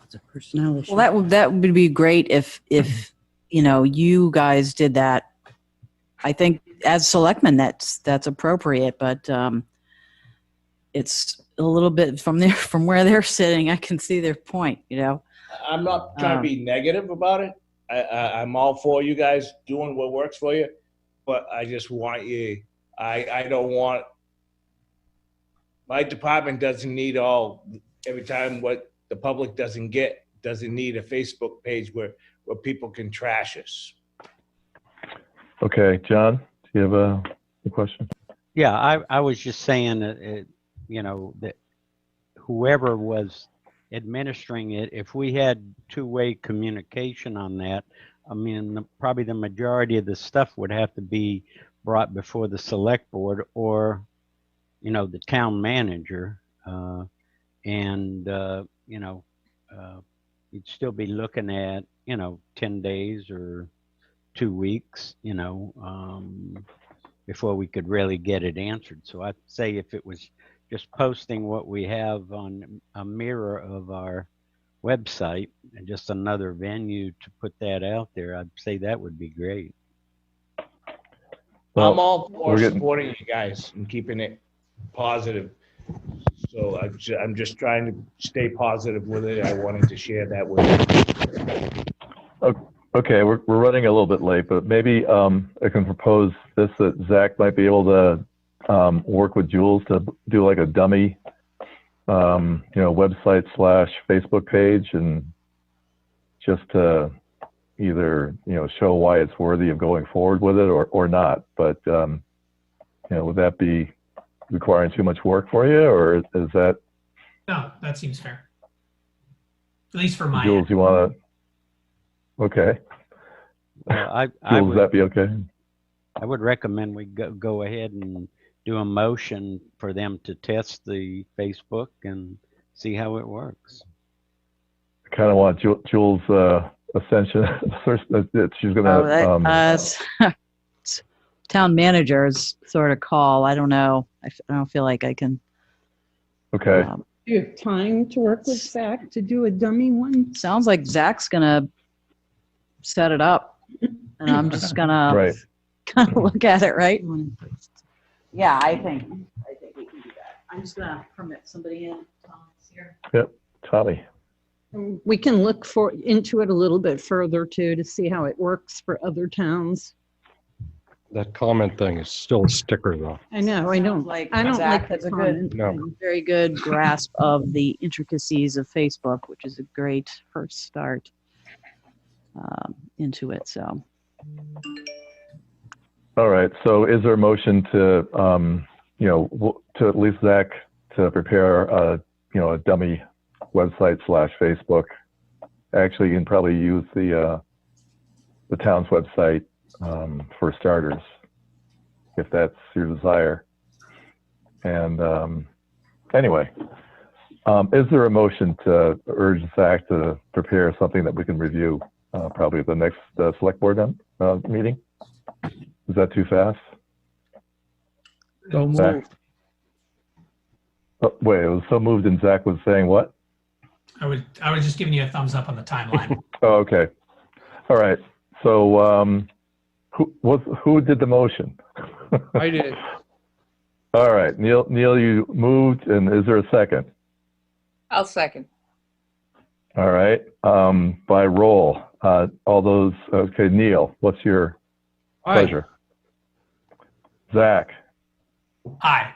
It's a personnel issue. Well, that would be great if you guys did that. I think as selectmen, that's appropriate, but it's a little bit from where they're sitting. I can see their point. I'm not trying to be negative about it. I'm all for you guys doing what works for you, but I just want you. I don't want my department doesn't need every time what the public doesn't need a Facebook page where people can trash us. okay, John, do you have a question? Yeah, I was just saying that, that whoever was administering it, if we had two-way communication on that, I mean, probably the majority of the stuff would have to be brought before the select board or, the town manager. You'd still be looking at, 10 days or 2 weeks, before we could really get it answered. So I'd say if it was just posting what we have on a mirror of our website and just another venue to put that out there, I'd say that would be great. Well, I'm all for we're getting- supporting you guys and keeping it positive. So I'm just trying to stay positive with it. I wanted to share that with you. Okay, we're running a little bit late, but maybe I can propose this, that Zach might be able to work with Jules to do like a dummy, website / Facebook page, and just to either, show why it's worthy of going forward with it or not. But, would that be requiring too much work for you, or is that? No, that seems fair. At least for my Jules, end. you want to? Okay. I Jules, would that be okay? I would recommend we go ahead and do a motion for them to test the Facebook and see how it works. I kind of want Jules' ascension first. That she's going to. Town manager's sort of call. I don't know. I don't feel like I can. Okay. Do you have time to work with Zach to do a dummy one? Sounds like Zach's gonna set it up, and I'm just gonna Right. kind of look at it, right? Yeah, I think we can do that. I'm just gonna permit somebody in. Tom's here. Yep. Tommy. We can look into it a little bit further too, to see how it works for other towns. That comment thing is still a sticker, though. I know, I don't Sounds like I don't Zach like has the a good- comment. No. Very good grasp of the intricacies of Facebook, which is a great first start into it. So All right. So is there a motion to, to at least Zach to prepare a dummy website / Facebook? Actually, you can probably use the town's website for starters, if that's your desire. And anyway, is there a motion to urge Zach to prepare something that we can review probably at the next select board meeting? Is that too fast? So Zach? moved. Oh, wait, it was so moved and Zach was saying what? I was just giving you a thumbs up on the timeline. Oh, okay. All right. So who did the motion? I did. All right. Neil, you moved, and is there a second? I'll second. All right. By roll. All those, okay, Neil, what's your pleasure? Zach, Aye.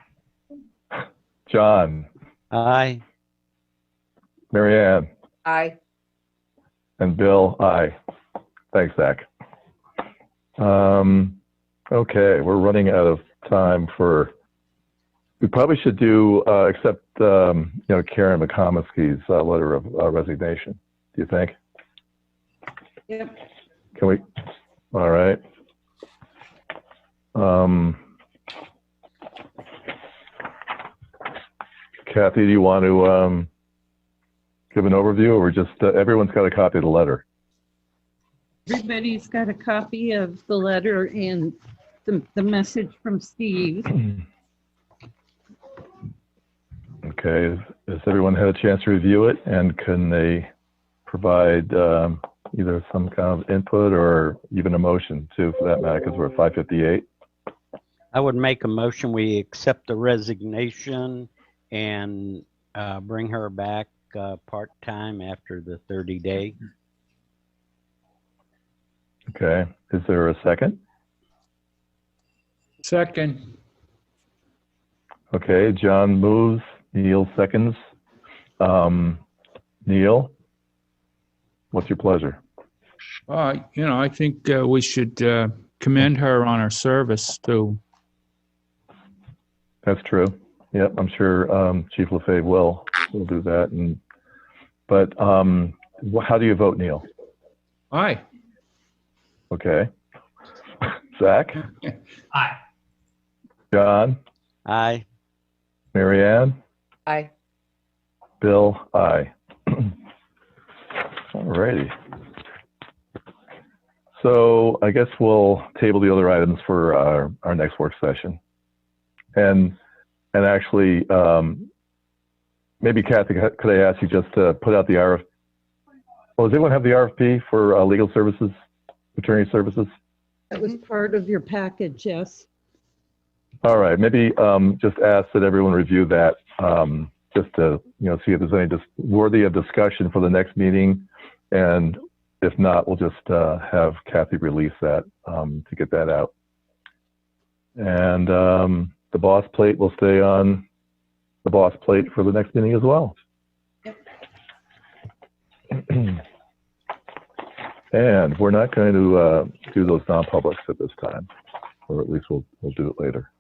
John, Aye. Marianne, Aye. and Bill, aye. Thanks, Zach. Okay, we're running out of time we probably should do, accept, Karen McComiskey's letter of resignation. Do you think? Yep. Can we? All right. Kathy, do you want to give an overview, or just everyone's got a copy of the letter? Everybody's got a copy of the letter and the message from Steve. Okay, has everyone had a chance to review it, and can they provide either some kind of input or even a motion too, for that matter, because we're at 5:58? I would make a motion, we accept the resignation and bring her back part-time after the 30-day. Okay, is there a second? Second. Okay, John moves, Neil seconds. Neil, what's your pleasure? I think we should commend her on her service too. That's true. Yep, I'm sure Chief LaFave will do that. But how do you vote, Neil? Aye. Okay. Zach? Aye. John? Aye. Marianne? Aye. Bill? Aye. All righty. So I guess we'll table the other items for our next work session. And and actually, maybe Kathy, could I ask you just to put out the RFP? Oh, does anyone have the RFP for legal services, attorney services? That was part of your package, yes. All right, maybe just ask that everyone review that, just to see if there's any worthy of discussion for the next meeting, and if not, we'll just have Kathy release that to get that out. And the boss plate will stay on the boss plate for the next meeting as well. Yep. And we're not going to do those non-publics at this time, or at least we'll do it later.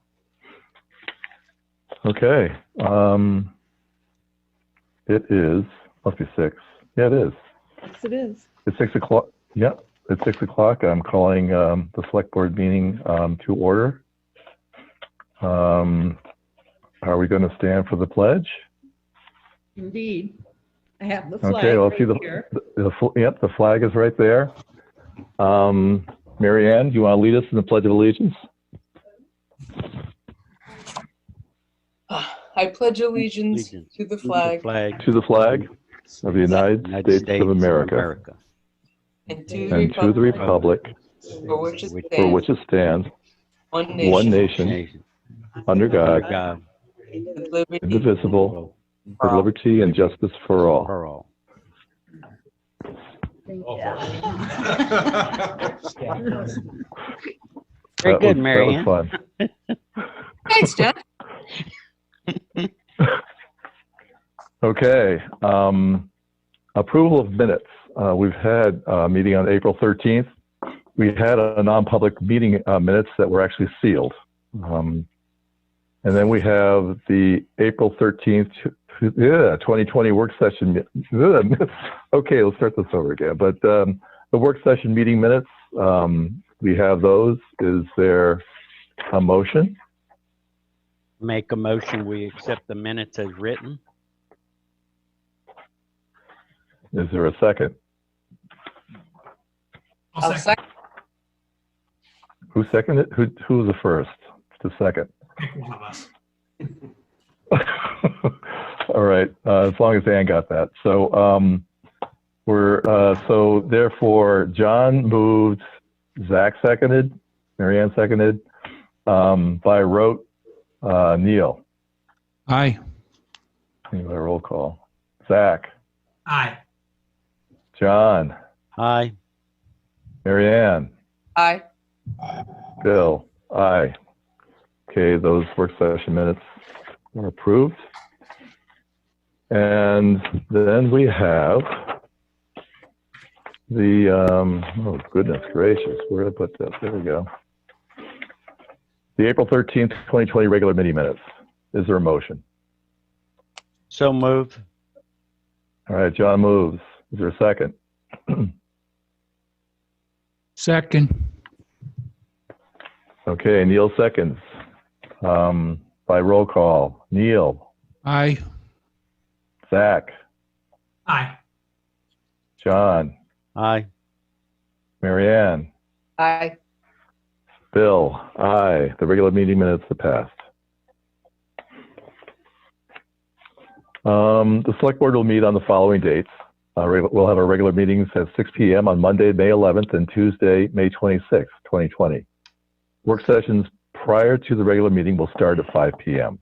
Okay. It is, must be 6. Yeah, it is. Yes, it is. It's 6 o'clock. Yeah, it's 6 o'clock. I'm calling the select board meeting to order. Are we going to stand for the pledge? Indeed. I have the flag Okay, well, right see here. Yep, the flag is right there. Mary Ann, do you want to lead us in the Pledge of Allegiance? I pledge allegiance to the flag To the flag of the United States of America and to the republic for which it stands, one nation, one nation, under God, with liberty indivisible, with liberty and justice for all. Very good, Mary That was fun. Thanks, John. Okay. Approval of minutes. We've had a meeting on April 13th. We had a non-public meeting minutes that were actually sealed. And then we have the April 13th, 2020 work session. Okay, let's start this over again. But the work session meeting minutes, we have those. Is there a motion? Make a motion, we accept the minutes as written. Is there a second? I'll second. Who seconded it? Who was the first to second? Pick one of us. All right, as long as Ann got that. So so therefore, John moved, Zach seconded, Marianne seconded, by rote, Neil. Aye. By roll call. Zach. Aye. John. Aye. Marianne. Aye. Bill. Aye. Okay, those work session minutes are approved. And then we have the, oh goodness gracious, where did I put this? There we go. The April 13th, 2020 regular meeting minutes. Is there a motion? So moved. All right, John moves. Is there a second? Second. Okay, Neil seconds. By roll call. Neil. Aye. Zach. Aye. John. Aye. Marianne. Aye. Bill. Aye. The regular meeting minutes have passed. The select board will meet on the following dates. We'll have our regular meetings at 6 p.m. on Monday, May 11th and Tuesday, May 26th, 2020. Work sessions prior to the regular meeting will start at 5 p.m.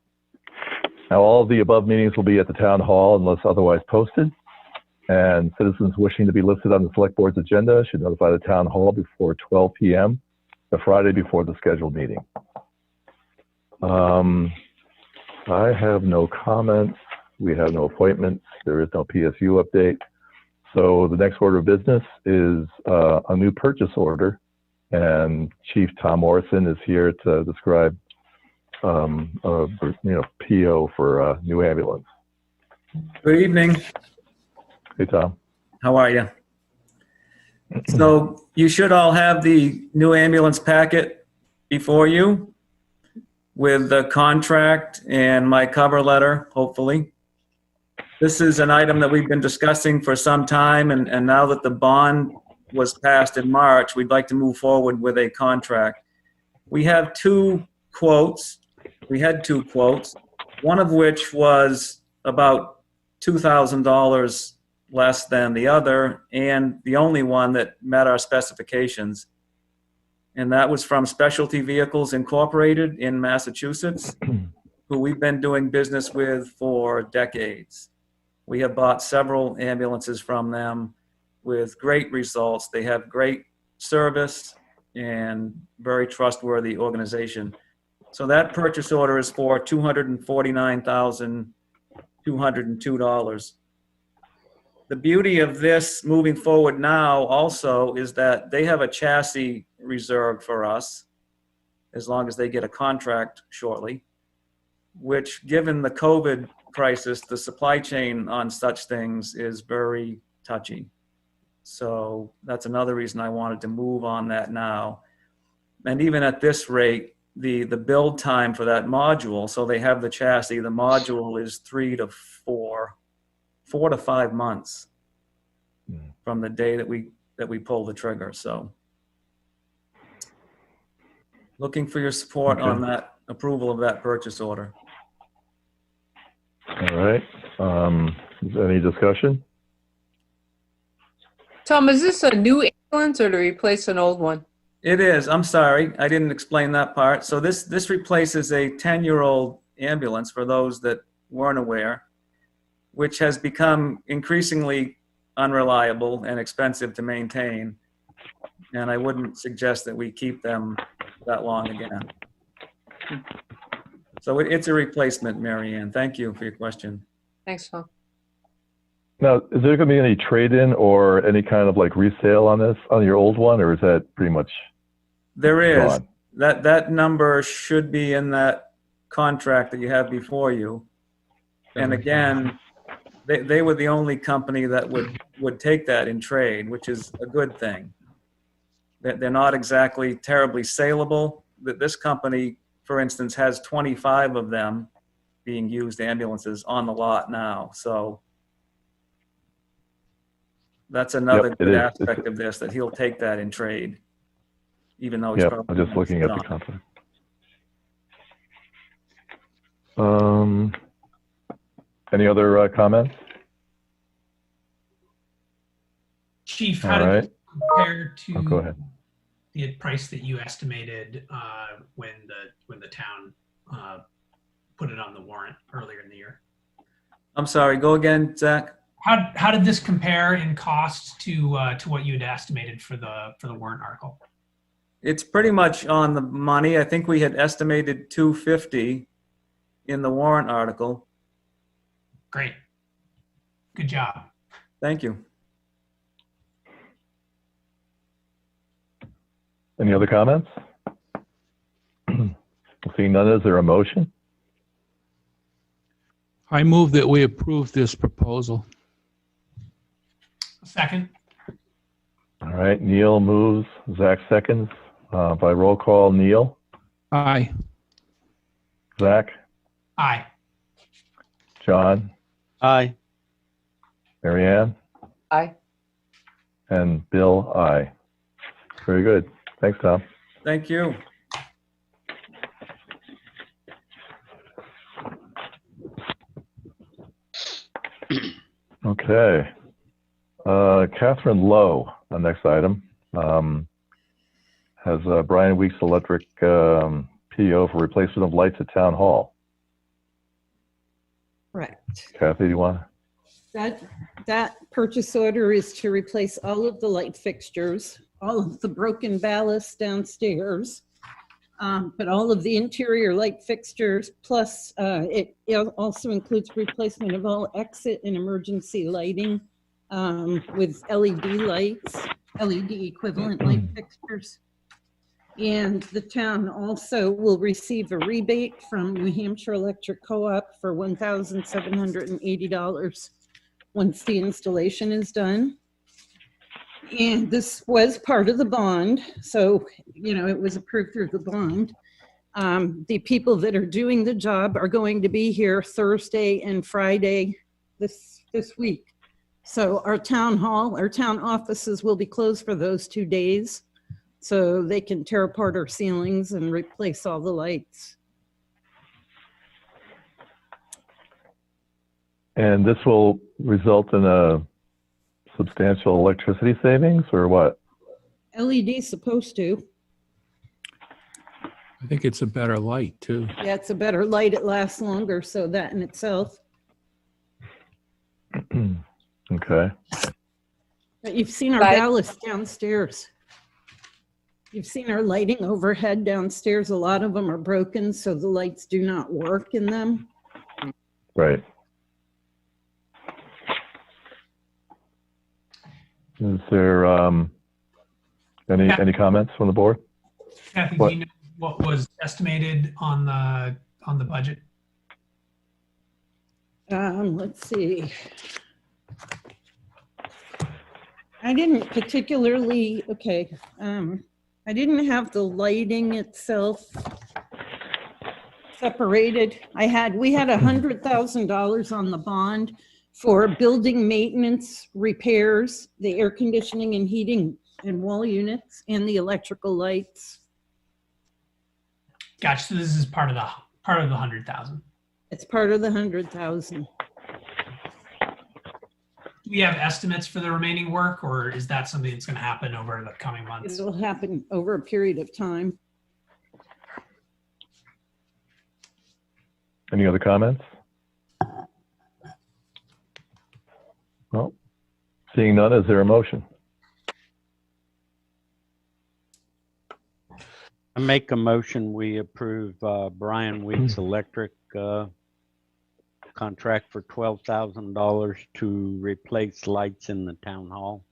Now, all of the above meetings will be at the town hall unless otherwise posted. And citizens wishing to be listed on the select board's agenda should notify the town hall before 12 p.m. the Friday before the scheduled meeting. I have no comments. We have no appointments. There is no PSU update. So the next order of business is a new purchase order, and Chief Tom Morrison is here to describe PO for a new ambulance. Good evening. Hey, Tom. How are you? So you should all have the new ambulance packet before you with the contract and my cover letter, hopefully. This is an item that we've been discussing for some time, and now that the bond was passed in March, we'd like to move forward with a contract. We have two quotes. We had two quotes. one of which was about $2,000 less than the other, and the only one that met our specifications. And that was from Specialty Vehicles Incorporated in Massachusetts, who we've been doing business with for decades. We have bought several ambulances from them with great results. They have great service and very trustworthy organization. So that purchase order is for $249,202. The beauty of this moving forward now also is that they have a chassis reserved for us as long as they get a contract shortly, which, given the COVID crisis, the supply chain on such things is very touchy. So that's another reason I wanted to move on that now. And even at this rate, the build time for that module, so they have the chassis, the module is 4 to 5 months from the day that we pull the trigger. So looking for your support on that approval of that purchase order. All right. Is there any discussion? Tom, is this a new ambulance or to replace an old one? It is. I'm sorry, I didn't explain that part. So this replaces a 10-year-old ambulance, for those that weren't aware, which has become increasingly unreliable and expensive to maintain. And I wouldn't suggest that we keep them that long again. So it's a replacement, Mary Ann. Thank you for your question. Thanks, Tom. Now, is there going to be any trade-in or any kind of like resale on this, on your old one, or is that pretty much There is. gone? That number should be in that contract that you have before you. And again, they were the only company that would take that in trade, which is a good thing. They're not exactly terribly saleable. This company, for instance, has 25 of them being used ambulances on the lot now. So that's another good aspect of this, that he'll take that in trade, even though he's Yep, probably I'm just looking at the not. contract. Any other comments? Chief, All how did right. this compare Oh, go to ahead. the price that you estimated when the town put it on the warrant earlier in the year? I'm sorry, go again, Zach. How did this compare in cost to what you had estimated for the warrant article? It's pretty much on the money. I think we had estimated $250 in the warrant article. Great. Good job. Thank you. Any other comments? Seeing none, is there a motion? I move that we approve this proposal. Second. All right, Neil moves, Zach seconds. By roll call, Neil, Aye. Zach, Aye. John, Aye. Mary Ann, Aye. and Bill, aye. Very good. Thanks, Tom. Thank you. Okay. Catherine Lowe, the next item, has Brian Weeks Electric PO for replacement of lights at Town Hall. Correct. Kathy, do you want? That purchase order is to replace all of the light fixtures, all of the broken ballast downstairs, but all of the interior light fixtures, plus it also includes replacement of all exit and emergency lighting with LED lights, LED equivalent light fixtures. And the town also will receive a rebate from New Hampshire Electric Co-op for $1,780 once the installation is done. And this was part of the bond, so, you know, it was approved through the bond. The people that are doing the job are going to be here Thursday and Friday this week. So our town hall, our town offices will be closed for those 2 days, so they can tear apart our ceilings and replace all the lights. And this will result in a substantial electricity savings or what? LED's supposed to. I think it's a better light too. Yeah, it's a better light. It lasts longer. So that in itself. Okay. But you've seen our Right. ballasts downstairs. You've seen our lighting overhead downstairs. A lot of them are broken, so the lights do not work in them. Right. Is there any comments from the board? Kathy, What? do you know what was estimated on the budget? Let's see. I didn't particularly, okay. I didn't have the lighting itself separated. We had $100,000 on the bond for building maintenance, repairs, the air conditioning and heating and wall units, and the electrical lights. Gotcha. So this is part of the 100,000. It's part of the 100,000. Do we have estimates for the remaining work, or is that something that's going to happen over the coming months? It'll happen over a period of time. Any other comments? Well, seeing none, is there a motion? I make a motion, we approve Brian Weeks Electric contract for $12,000 to replace lights in the town hall.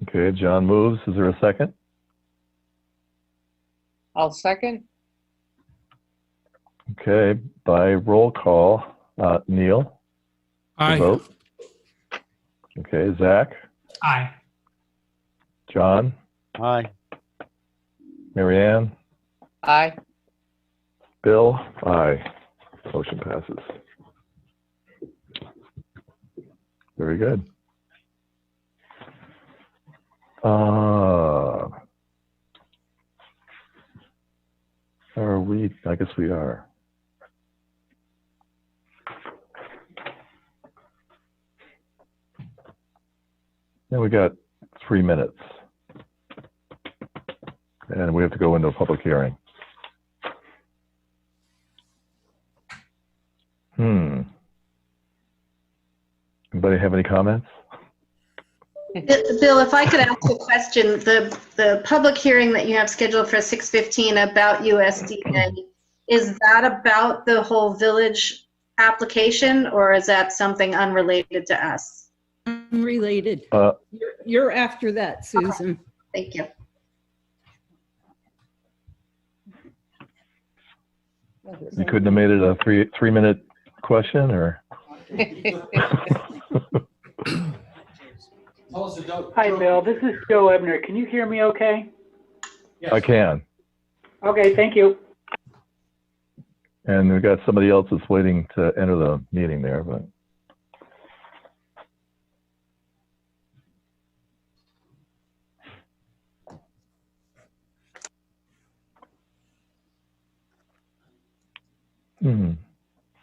Okay, John moves. Is there a second? I'll second. Okay, by roll call, Neil? Aye. Vote. Okay, Zach? Aye. John? Aye. Marianne? Aye. Bill? Aye. Motion passes. Very good. Are we? I guess we are. Now we got 3 minutes. And we have to go into a public hearing. Anybody have any comments? Bill, if I could ask a question, the public hearing that you have scheduled for 6:15 about USDA, is that about the whole village application, or is that something unrelated to us? Unrelated. You're after that, Susan. Thank you. You couldn't have made it a three-minute question, or? Hi, Bill. This is Joe Ebner. Can you hear me okay? I can. Okay, thank you. And we got somebody else that's waiting to enter the meeting there, but.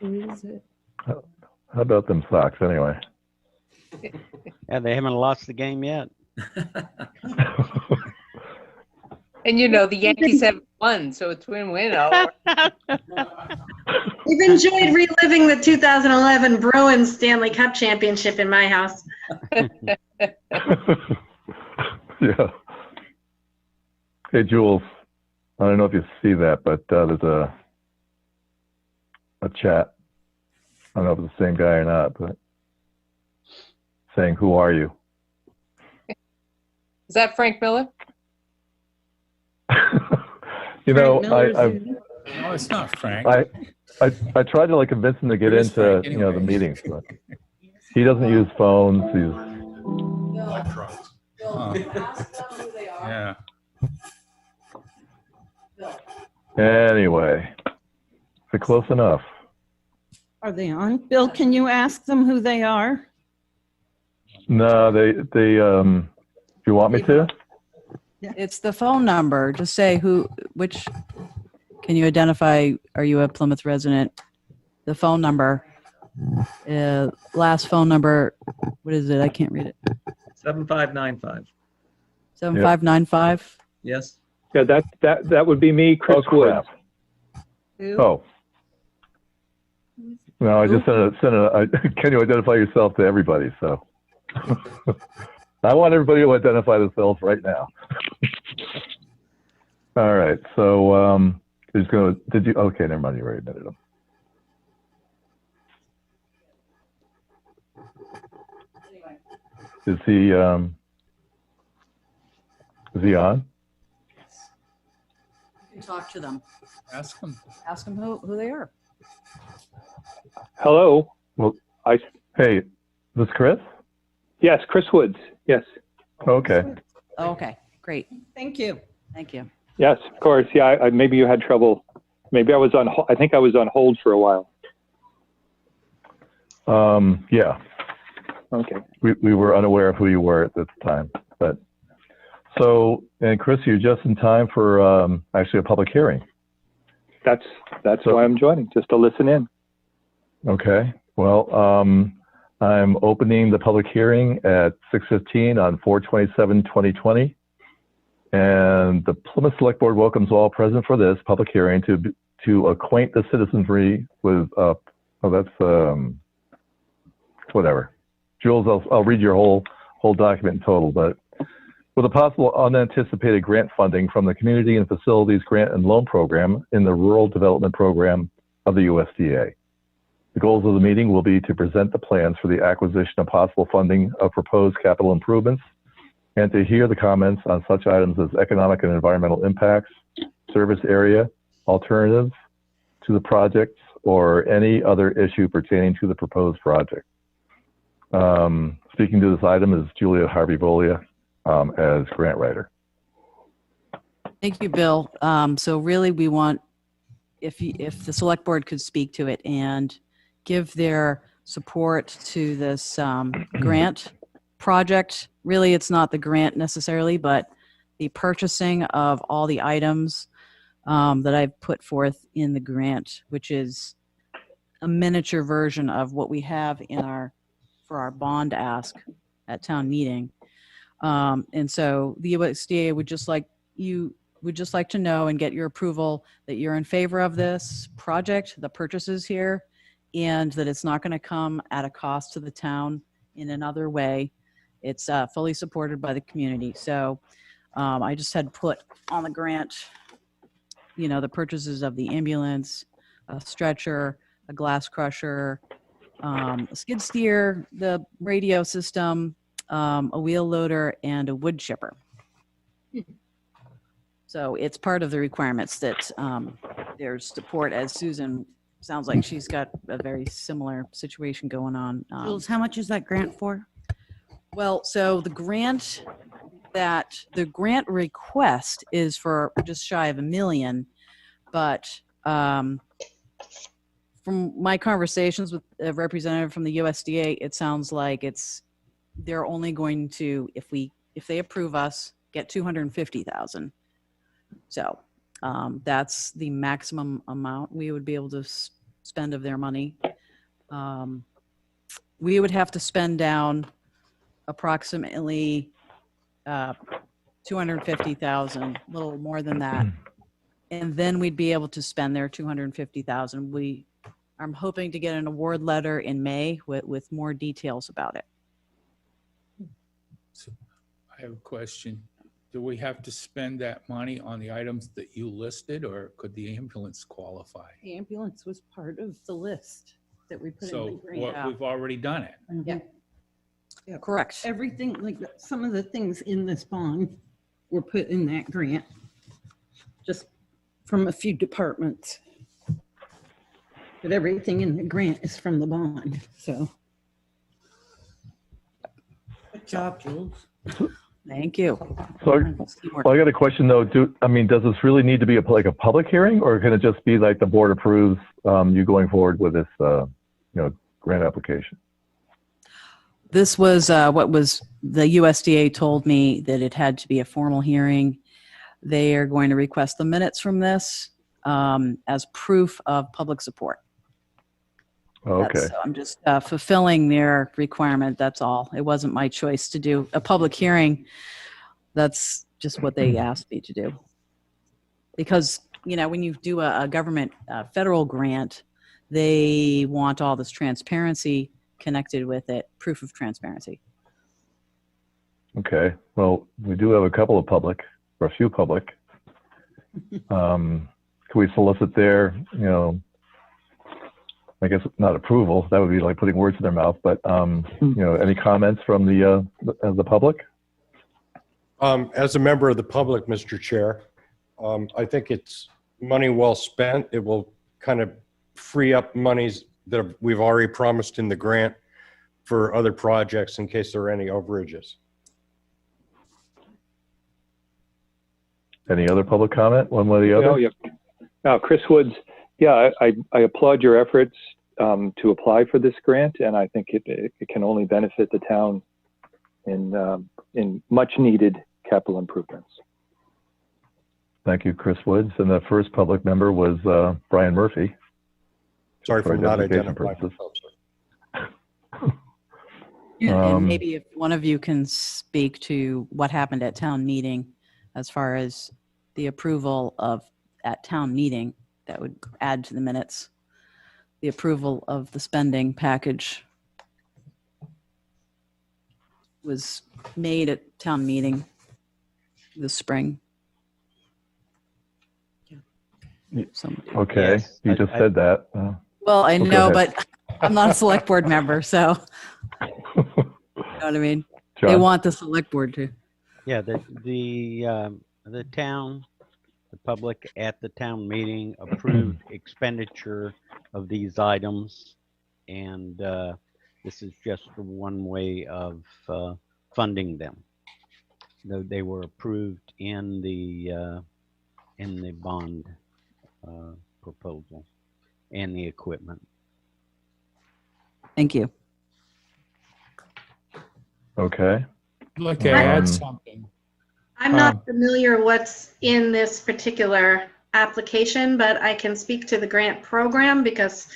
Who is it? How about them Sox anyway? Yeah, they haven't lost the game yet. And you know, the Yankees haven't won, so it's win-win. We've enjoyed reliving the 2011 Bruins Stanley Cup championship in my house. Yeah. Hey, Jules, I don't know if you see that, but there's a chat. I don't know if it's the same guy or not, but saying, "Who are you?" Is that Frank Miller? You know, No, it's not Frank. I tried to like convince him to get It is into Frank the anyway. meetings, but he doesn't use phones. Oh. Yeah. Anyway, is it close enough? Are they on? Bill, can you ask them who they are? No, they do you want me to? It's the phone number. Just say which, can you identify, are you a Plymouth resident? The phone number Last phone number, what is it? I can't read it. 7595. 7595? Yes. Yeah, that would be me, Chris Oh, Woods. crap. Oh. No, I just can you identify yourself to everybody? So I want everybody to identify themselves right now. All right. So okay, never mind. You already admitted them. Is he on? You can talk to them. Ask them. Ask them who they are. Hello. Well, hey, is this Chris? Yes, Chris Woods. Yes. Okay. Okay, great. Thank you. Thank you. Yes, of course. Yeah, maybe you had trouble. Maybe I was on. I think I was on hold for a while. Yeah. Okay. We were unaware of who you were at this time, but and Chris, you're just in time for actually a public hearing. That's why I'm joining, just to listen in. Okay. Well, I'm opening the public hearing at 6:15 on 4/27/2020, and the Plymouth Selectboard welcomes all present for this public hearing to acquaint the citizenry with. Whatever. Jules, I'll read your whole document in total, but with a possible unanticipated grant funding from the Community and Facilities Grant and Loan Program in the Rural Development Program of the USDA. The goals of the meeting will be to present the plans for the acquisition of possible funding of proposed capital improvements and to hear the comments on such items as economic and environmental impacts, service area, alternatives to the projects, or any other issue pertaining to the proposed project. Speaking to this item is Julia Harvey-Volia as grant writer. Thank you, Bill. So really we want, if the select board could speak to it and give their support to this grant project. Really, it's not the grant necessarily, but the purchasing of all the items that I've put forth in the grant, which is a miniature version of what we have for our bond ask at town meeting. And so the USDA would just like to know and get your approval that you're in favor of this project, the purchases here, and that it's not going to come at a cost to the town in another way. It's fully supported by the community. So I just had put on the grant, the purchases of the ambulance, a stretcher, a glass crusher, a skid steer, the radio system, a wheel loader, and a wood chipper. So it's part of the requirements that there's support, as Susan sounds like she's got a very similar situation going on. Jules, how much is that grant for? Well, so the grant request is for just shy of $1 million, but from my conversations with a representative from the USDA, it sounds like they're only going to, if they approve us, get $250,000. So that's the maximum amount we would be able to spend of their money. We would have to spend down approximately $250,000, a little more than that, and then we'd be able to spend their $250,000. I'm hoping to get an award letter in May with more details about it. So I have a question. Do we have to spend that money on the items that you listed, or could the ambulance qualify? The ambulance was part of the list that we put in the So grant. we've already done it. Yeah. Yeah. Correct. Everything, like some of the things in this bond were put in that grant, just from a few departments. But everything in the grant is from the bond, so. Good job, Jules. Thank you. So I got a question though. Does this really need to be a public hearing, or can it just be like the board approves you going forward with this, grant application? This was what was the USDA told me, that it had to be a formal hearing. They are going to request the minutes from this as proof of public support. Okay. I'm just fulfilling their requirement. That's all. It wasn't my choice to do a public hearing. That's just what they asked me to do. Because, you know, when you do a government federal grant, they want all this transparency connected with it, proof of transparency. Okay. Well, we do have a couple of public, or a few public. Can we solicit their, you know, I guess not approval, that would be like putting words in their mouth, but, you know, any comments from the public? As a member of the public, Mr. Chair, I think it's money well spent. It will kind of free up monies that we've already promised in the grant for other projects in case there are any overages. Any other public comment, one way or the other? Oh, yeah. Now, Chris Woods, yeah, I applaud your efforts to apply for this grant, and I think it can only benefit the town in much needed capital improvements. Thank you, Chris Woods. And the first public member was Brian Murphy. Sorry for not identification identifying purposes. myself, sir. And maybe if one of you can speak to what happened at town meeting as far as the approval of at town meeting, that would add to the minutes, the approval of the spending package was made at town meeting this spring. Okay, Yes, you just said that. Well, I go know, ahead. but I'm not a select board member, so you know what I mean? They John? want the select board to. Yeah, the town, the public at the town meeting approved expenditure of these items, and this is just one way of funding them. They were approved in the bond proposal and the equipment. Thank you. Okay. I'd like to add Um, something. I'm not familiar what's in this particular application, but I can speak to the grant program because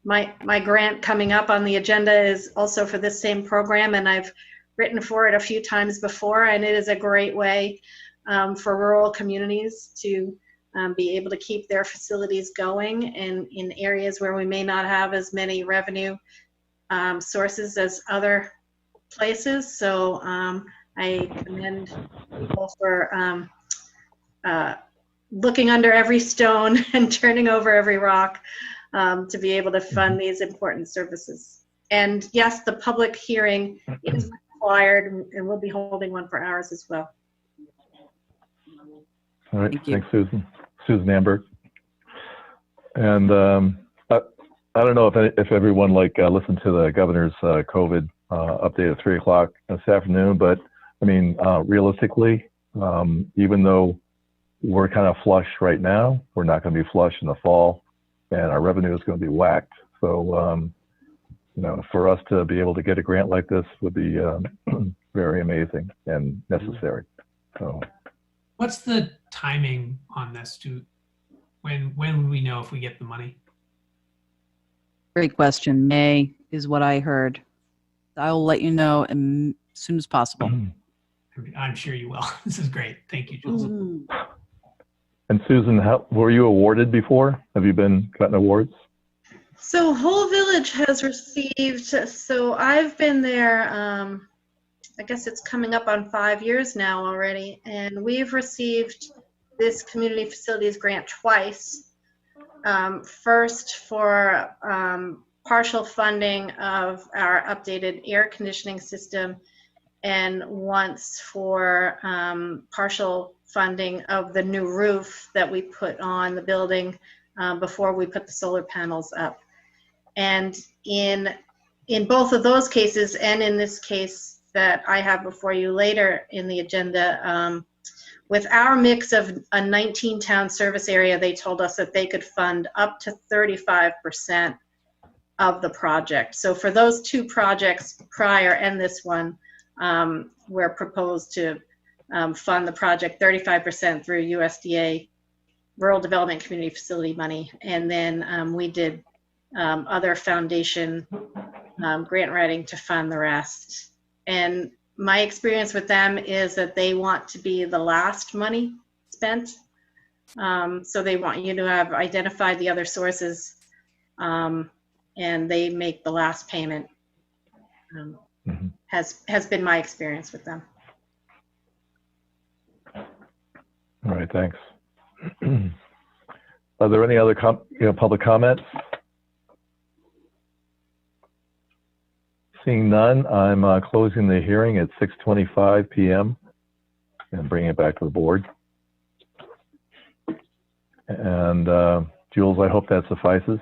my grant coming up on the agenda is also for this same program, and I've written for it a few times before, and it is a great way for rural communities to be able to keep their facilities going in areas where we may not have as many revenue sources as other places. So I commend people for looking under every stone and turning over every rock to be able to fund these important services. And yes, the public hearing is required, and we'll be holding one for ours as well. All right, Thank you. thanks, Susan. Susan Amberg. And I don't know if everyone listened to the governor's COVID update at 3 o'clock this afternoon, but I mean, realistically, even though we're kind of flush right now, we're not going to be flush in the fall, and our revenue is going to be whacked. So, you know, for us to be able to get a grant like this would be very amazing and necessary. So, What's the timing on this? When would we know if we get the money? Great question. May is what I heard. I'll let you know as soon as possible. I'm sure you will. This is great. Thank you, Jules. and Susan, were you awarded before? Have you gotten awards? So Whole Village has received, so I've been there, I guess it's coming up on 5 years now already, and we've received this community facilities grant twice. First for partial funding of our updated air conditioning system, and once for partial funding of the new roof that we put on the building before we put the solar panels up. And in both of those cases, and in this case that I have before you later in the agenda, with our mix of a 19-town service area, they told us that they could fund up to 35% of the project. So for those two projects prior and this one, we're proposed to fund the project 35% through USDA Rural Development Community Facility money. And then we did other foundation grant writing to fund the rest. And my experience with them is that they want to be the last money spent. So they want you to have identified the other sources, and they make the last payment. Has been my experience with them. All right, thanks. Are there any other public comments? Seeing none, I'm closing the hearing at 6:25 p.m. and bringing it back to the board. And Jules, I hope that suffices.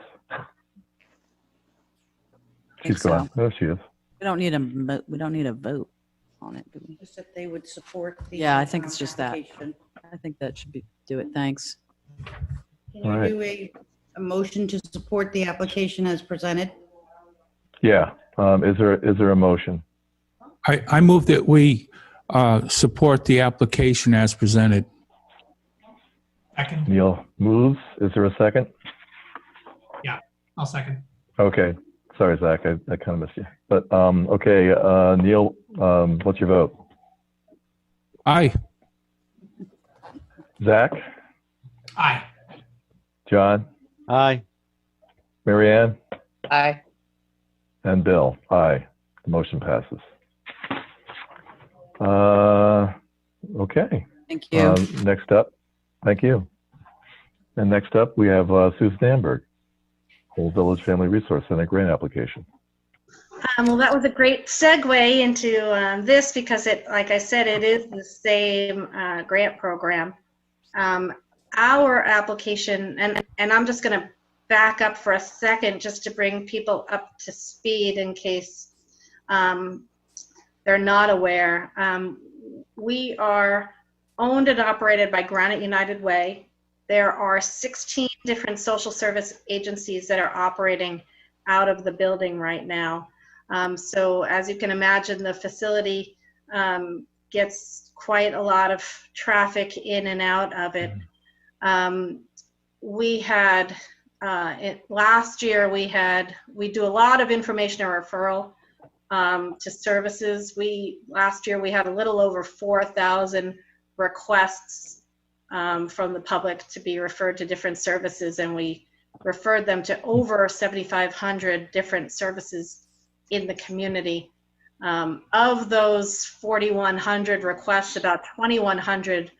She's gone. Oh, she is. We don't need a vote on it, do we? Just that they would support the. Yeah, I think it's just that. application. I think that should do it. Thanks. Can All you right. do a motion to support the application as presented? Yeah. Is there a motion? I move that we support the application as presented. Second. Neil moves. Is there a second? Yeah, I'll second. Okay. Sorry, Zach. I kind of missed you. But okay, Neil, what's your vote? Aye. Zach? Aye. John? Aye. Marianne? Aye. And Bill? Aye. The motion passes. Okay. Thank you. Next up, thank you. And next up, we have Suzanne Berg, Whole Village Family Resource Center grant application. Well, that was a great segue into this because like I said, it is the same grant program. Our application, and I'm just going to back up for a second just to bring people up to speed in case they're not aware. We are owned and operated by Granite United Way. There are 16 different social service agencies that are operating out of the building right now. So as you can imagine, the facility gets quite a lot of traffic in and out of it. We had, last year we do a lot of information and referral to services. Last year we had a little over 4,000 requests from the public to be referred to different services, and we referred them to over 7,500 different services in the community. Of those 4,100 requests, about 2,100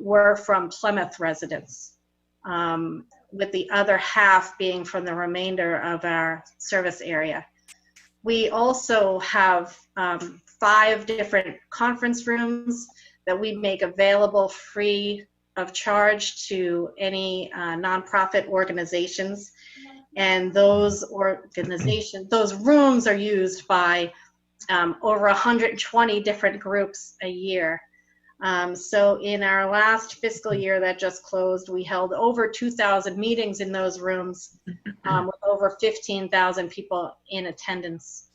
were from Plymouth residents, with the other half being from the remainder of our service area. We also have 5 different conference rooms that we make available free of charge to any nonprofit organizations. And those rooms are used by over 120 different groups a year. So in our last fiscal year that just closed, we held over 2,000 meetings in those rooms with over 15,000 people in attendance.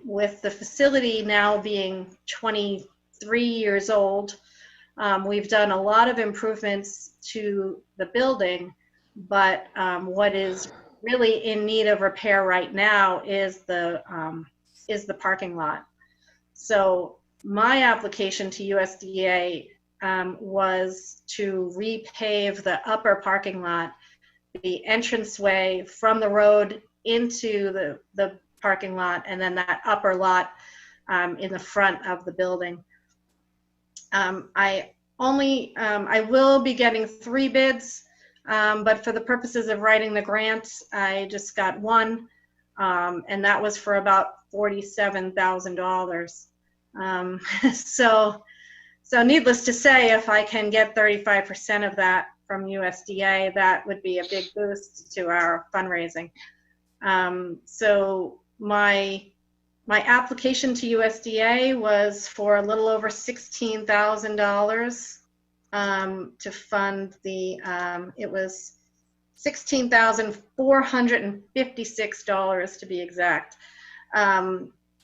With the facility now being 23 years old, we've done a lot of improvements to the building, but what is really in need of repair right now is the parking lot. So my application to USDA was to repave the upper parking lot, the entranceway from the road into the parking lot, and then that upper lot in the front of the building. I will be getting 3 bids, but for the purposes of writing the grant, I just got 1, and that was for about $47,000. So needless to say, if I can get 35% of that from USDA, that would be a big boost to our fundraising. So my application to USDA was for a little over $16,000 to fund it was $16,456 to be exact,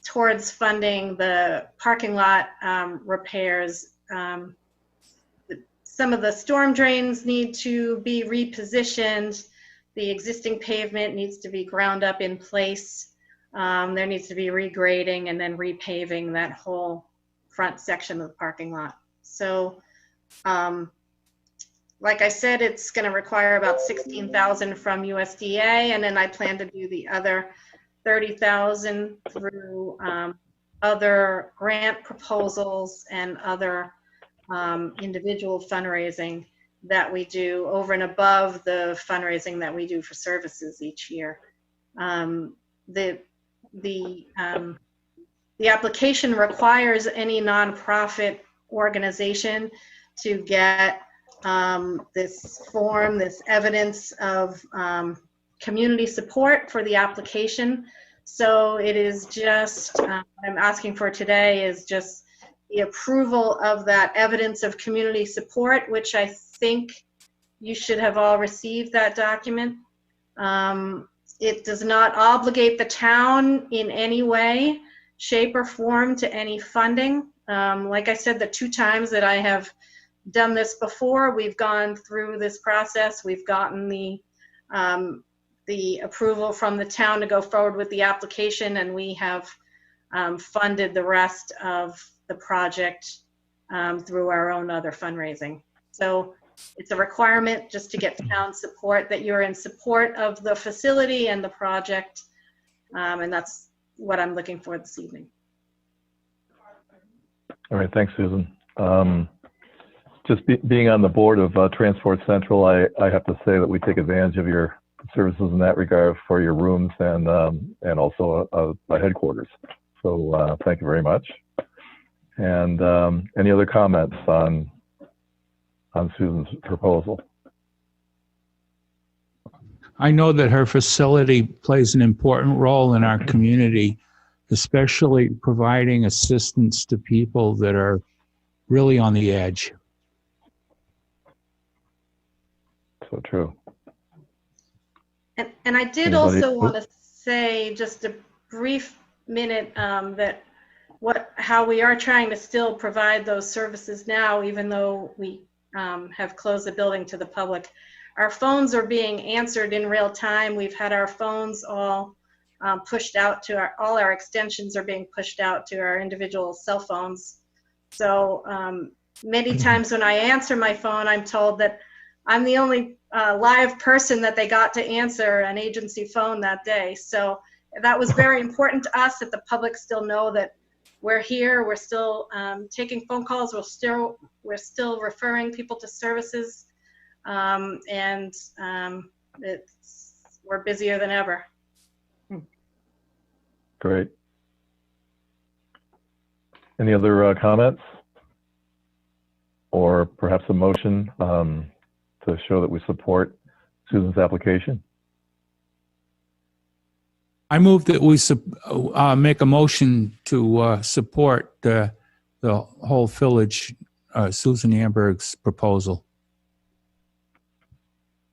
towards funding the parking lot repairs, some of the storm drains need to be repositioned. The existing pavement needs to be ground up in place. There needs to be regrading and then repaving that whole front section of the parking lot. So, like I said, it's going to require about $16,000 from USDA, and then I plan to do the other $30,000 through other grant proposals and other individual fundraising that we do over and above the fundraising that we do for services each year. The application requires any nonprofit organization to get this form, this evidence of community support for the application. So it is just, what I'm asking for today is just the approval of that evidence of community support, which I think you should have all received that document. It does not obligate the town in any way, shape, or form to any funding. Like I said, the 2 times that I have done this before, we've gone through this process. We've gotten the approval from the town to go forward with the application, and we have funded the rest of the project through our own other fundraising. So it's a requirement just to get town support, that you're in support of the facility and the project, and that's what I'm looking for this evening. All right, thanks, Susan. Just being on the board of Transport Central, I have to say that we take advantage of your services in that regard for your rooms and also a headquarters. So thank you very much. And any other comments on Susan's proposal? I know that her facility plays an important role in our community, especially providing assistance to people that are really on the edge. So true. And I did also want to say just a brief minute that how we are trying to still provide those services now, even though we have closed the building to the public. Our phones are being answered in real time. We've had our phones all pushed out to all our extensions are being pushed out to our individual cell phones. So many times when I answer my phone, I'm told that I'm the only live person that they got to answer an agency phone that day. So that was very important to us, that the public still know that we're here. We're still taking phone calls. We're still referring people to services, and we're busier than ever. Great. Any other comments, or perhaps a motion to show that we support Susan's application? I move that we make a motion to support the whole village, Susan Amberg's proposal.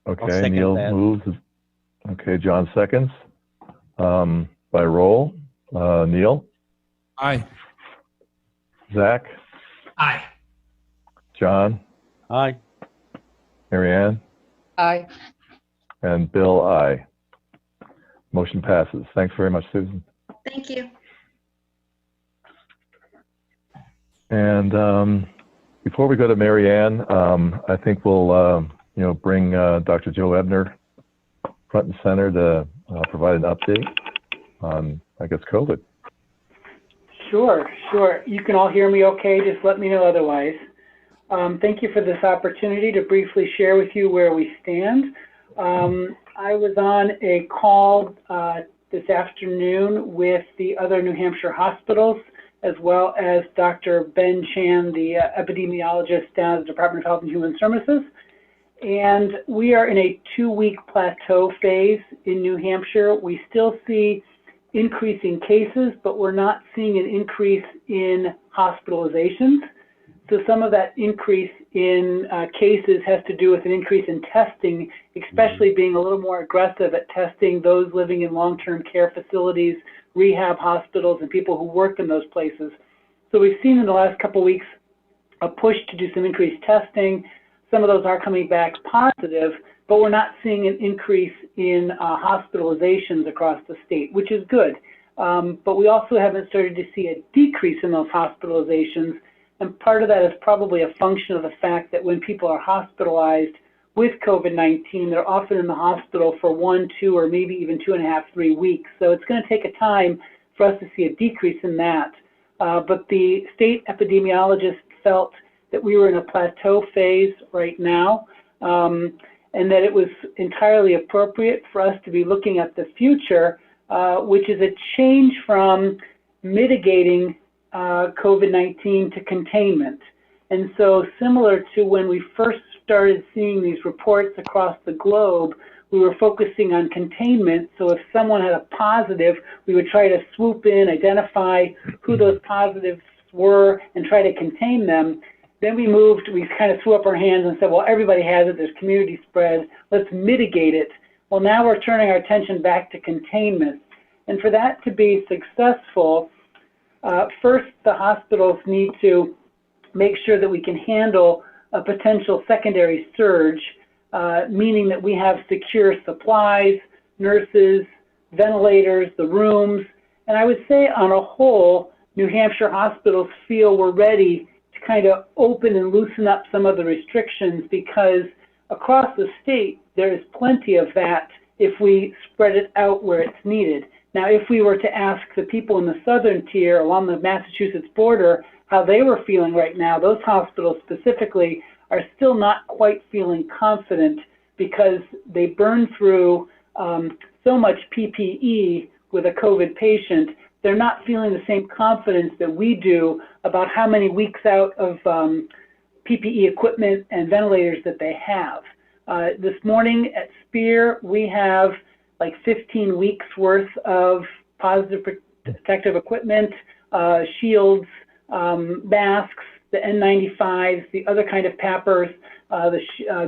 Okay, Neil moves. Okay, John seconds. By roll, Neil? Aye. Zach? Aye. John? Aye. Marianne? Aye. And Bill, aye. Motion passes. Thanks very much, Susan. Thank you. And before we go to Marianne, I think we'll bring Dr. Joe Ebner front and center to provide an update on, I guess, COVID. Sure. You can all hear me okay? Just let me know otherwise. Thank you for this opportunity to briefly share with you where we stand. I was on a call this afternoon with the other New Hampshire hospitals, as well as Dr. Ben Chan, the epidemiologist down at the Department of Health and Human Services. And we are in a 2-week plateau phase in New Hampshire. We still see increasing cases, but we're not seeing an increase in hospitalizations. So some of that increase in cases has to do with an increase in testing, especially being a little more aggressive at testing those living in long-term care facilities, rehab hospitals, and people who work in those places. So we've seen in the last couple of weeks a push to do some increased testing. some of those are coming back positive, but we're not seeing an increase in hospitalizations across the state, which is good. But we also haven't started to see a decrease in those hospitalizations. And part of that is probably a function of the fact that when people are hospitalized with COVID-19, they're often in the hospital for 1, 2, or maybe even 2.5, 3 weeks. So it's going to take a time for us to see a decrease in that. But the state epidemiologist felt that we were in a plateau phase right now, and that it was entirely appropriate for us to be looking at the future, which is a change from mitigating COVID-19 to containment. And so similar to when we first started seeing these reports across the globe, we were focusing on containment. So if someone had a positive, we would try to swoop in, identify who those positives were, and try to contain them. Then we kind of threw up our hands and said, well, everybody has it, there's community spread, let's mitigate it. Well, now we're turning our attention back to containment. And for that to be successful, first, the hospitals need to make sure that we can handle a potential secondary surge, meaning that we have secure supplies, nurses, ventilators, the rooms. And I would say on a whole, New Hampshire hospitals feel we're ready to kind of open and loosen up some of the restrictions, because across the state, there is plenty of that if we spread it out where it's needed. Now, if we were to ask the people in the southern tier along the Massachusetts border how they were feeling right now, those hospitals specifically are still not quite feeling confident because they burn through so much PPE with a COVID patient. They're not feeling the same confidence that we do about how many weeks out of PPE equipment and ventilators that they have. This morning at Spear, we have like 15 weeks worth of positive protective equipment, shields, masks, the N95s, the other kind of PAPRs,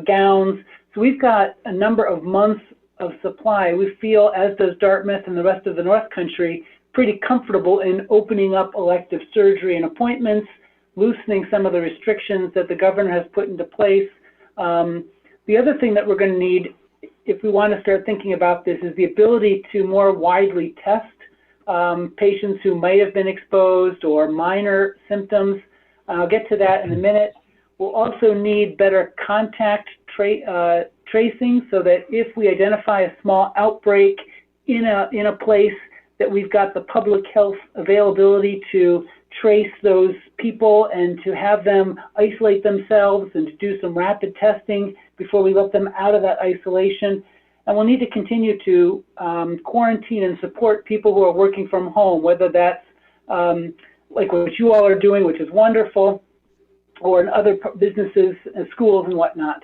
gowns. So we've got a number of months of supply. We feel, as does Dartmouth and the rest of the North Country, pretty comfortable in opening up elective surgery and appointments, loosening some of the restrictions that the governor has put into place. The other thing that we're going to need, if we want to start thinking about this, is the ability to more widely test patients who might have been exposed or minor symptoms. I'll get to that in a minute. We'll also need better contact tracing, so that if we identify a small outbreak in a place, that we've got the public health availability to trace those people and to have them isolate themselves and to do some rapid testing before we let them out of that isolation. And we'll need to continue to quarantine and support people who are working from home, whether that's like what you all are doing, which is wonderful, or in other businesses and schools and whatnot.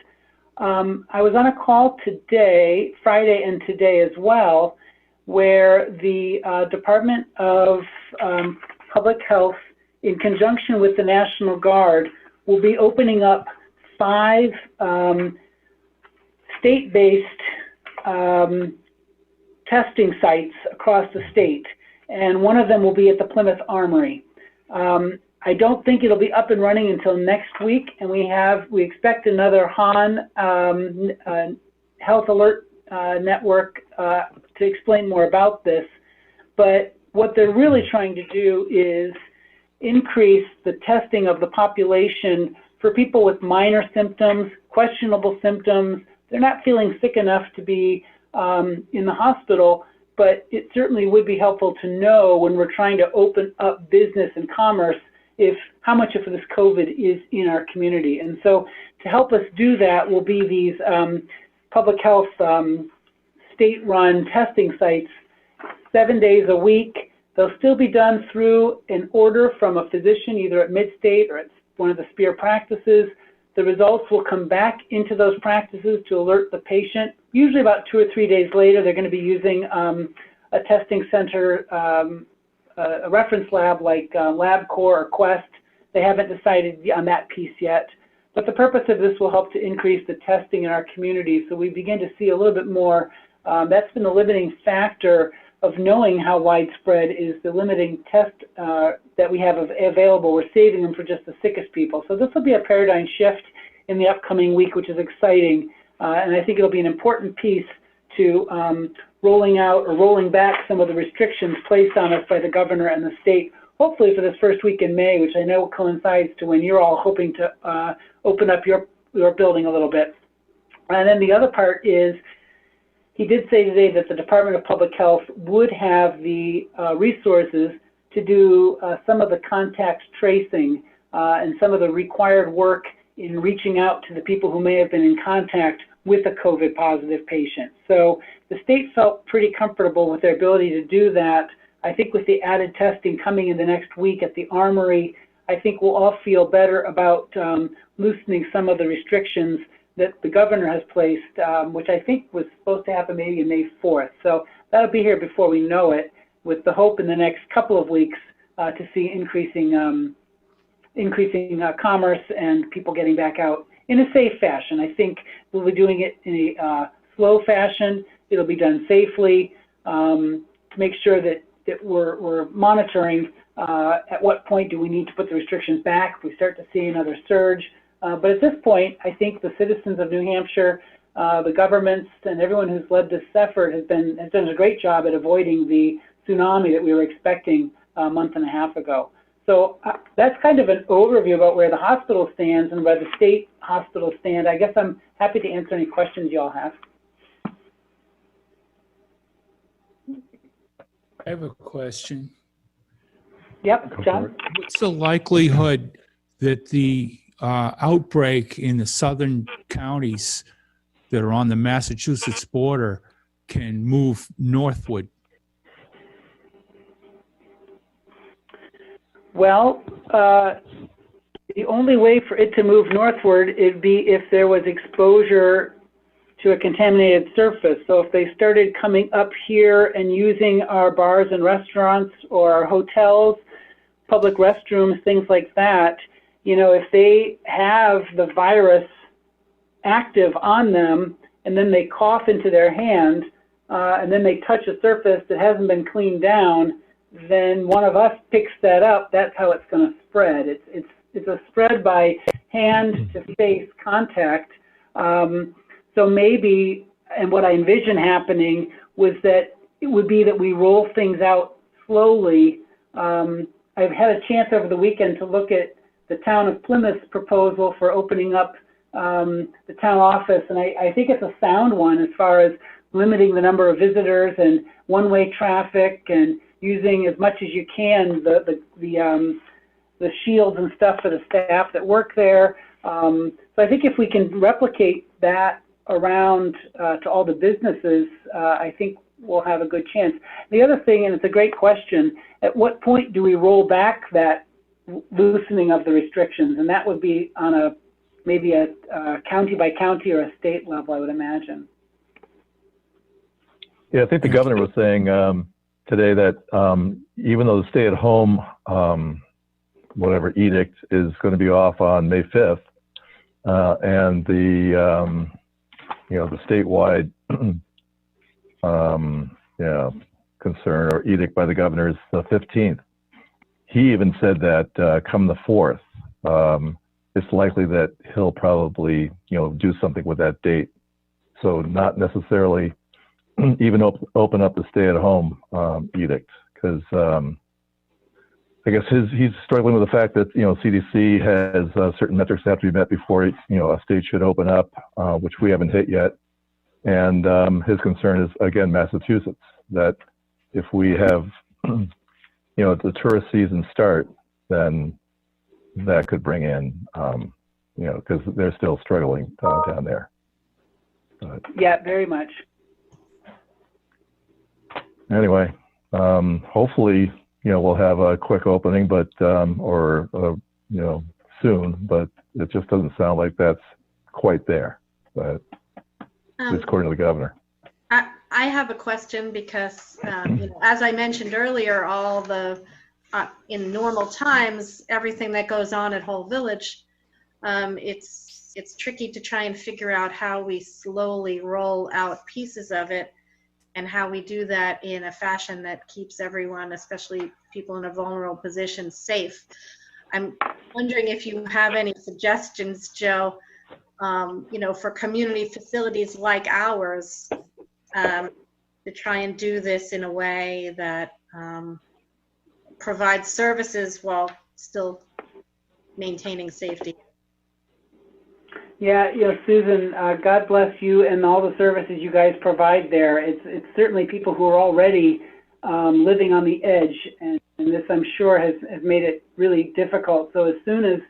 I was on a call today, Friday and today as well, where the Department of Public Health, in conjunction with the National Guard, will be opening up 5 state-based testing sites across the state, and one of them will be at the Plymouth Armory. I don't think it'll be up and running until next week, and we expect another HAN Health Alert Network to explain more about this. But what they're really trying to do is increase the testing of the population for people with minor symptoms, questionable symptoms. They're not feeling sick enough to be in the hospital, but it certainly would be helpful to know when we're trying to open up business and commerce how much of this COVID is in our community. And so to help us do that will be these public health state-run testing sites, 7 days a week. They'll still be done through an order from a physician, either at Mid-State or at one of the Spear practices. The results will come back into those practices to alert the patient. Usually about 2 or 3 days later, they're going to be using a testing center, a reference lab like LabCorp or Quest. They haven't decided on that piece yet. But the purpose of this will help to increase the testing in our community, so we begin to see a little bit more. That's been the limiting factor of knowing how widespread is the limiting test that we have available. We're saving them for just the sickest people. So this will be a paradigm shift in the upcoming week, which is exciting. And I think it'll be an important piece to rolling out or rolling back some of the restrictions placed on us by the governor and the state, hopefully for this first week in May, which I know coincides to when you're all hoping to open up your building a little bit. And then the other part is, he did say today that the Department of Public Health would have the resources to do some of the contact tracing and some of the required work in reaching out to the people who may have been in contact with a COVID positive patient. So the state felt pretty comfortable with their ability to do that. I think with the added testing coming in the next week at the Armory, I think we'll all feel better about loosening some of the restrictions that the governor has placed, which I think was supposed to happen maybe on May 4th. So that'll be here before we know it, with the hope in the next couple of weeks to see increasing commerce and people getting back out in a safe fashion. I think we'll be doing it in a slow fashion. It'll be done safely to make sure that we're monitoring at what point do we need to put the restrictions back if we start to see another surge. But at this point, I think the citizens of New Hampshire, the governments, and everyone who's led this effort has done a great job at avoiding the tsunami that we were expecting a month and a half ago. So that's kind of an overview about where the hospital stands and where the state hospitals stand. I guess I'm happy to answer any questions you all have. I have a question. Yep, John? What's the likelihood that the outbreak in the southern counties that are on the Massachusetts border can move northward? Well, the only way for it to move northward would be if there was exposure to a contaminated surface. So if they started coming up here and using our bars and restaurants or our hotels, public restrooms, things like that, you know, if they have the virus active on them and then they cough into their hand and then they touch a surface that hasn't been cleaned down, then one of us picks that up. That's how it's going to spread. It's a spread by hand to face contact. So maybe, and what I envision happening was that it would be that we roll things out slowly. I've had a chance over the weekend to look at the town of Plymouth's proposal for opening up the town office, and I think it's a sound one as far as limiting the number of visitors and one-way traffic and using as much as you can the shields and stuff for the staff that work there. So I think if we can replicate that around to all the businesses, I think we'll have a good chance. The other thing, and it's a great question, at what point do we roll back that loosening of the restrictions? And that would be on maybe a county by county or a state level, I would imagine. Yeah, I think the governor was saying today that even though the stay-at-home whatever edict is going to be off on May 5th, and the the statewide concern or edict by the governor is the 15th. He even said that come the 4th, it's likely that he'll probably do something with that date. So not necessarily even open up the stay-at-home edict, because I guess he's struggling with the fact that CDC has certain metrics that have to be met before a state should open up, which we haven't hit yet. And his concern is again Massachusetts, that if we have the tourist season start, then that could bring in because they're still struggling down there. But yeah, very much. Anyway, hopefully, we'll have a quick opening, but soon. But it just doesn't sound like that's quite there. But at least according to the governor. I have a question because, as I mentioned earlier, all the in normal times, everything that goes on at Whole Village, it's tricky to try and figure out how we slowly roll out pieces of it, and how we do that in a fashion that keeps everyone, especially people in a vulnerable position, safe. I'm wondering if you have any suggestions, Joe, for community facilities like ours, to try and do this in a way that provides services while still maintaining safety. Yeah, Susan, God bless you and all the services you guys provide there. It's certainly people who are already living on the edge, and this, I'm sure, has made it really difficult. So as soon as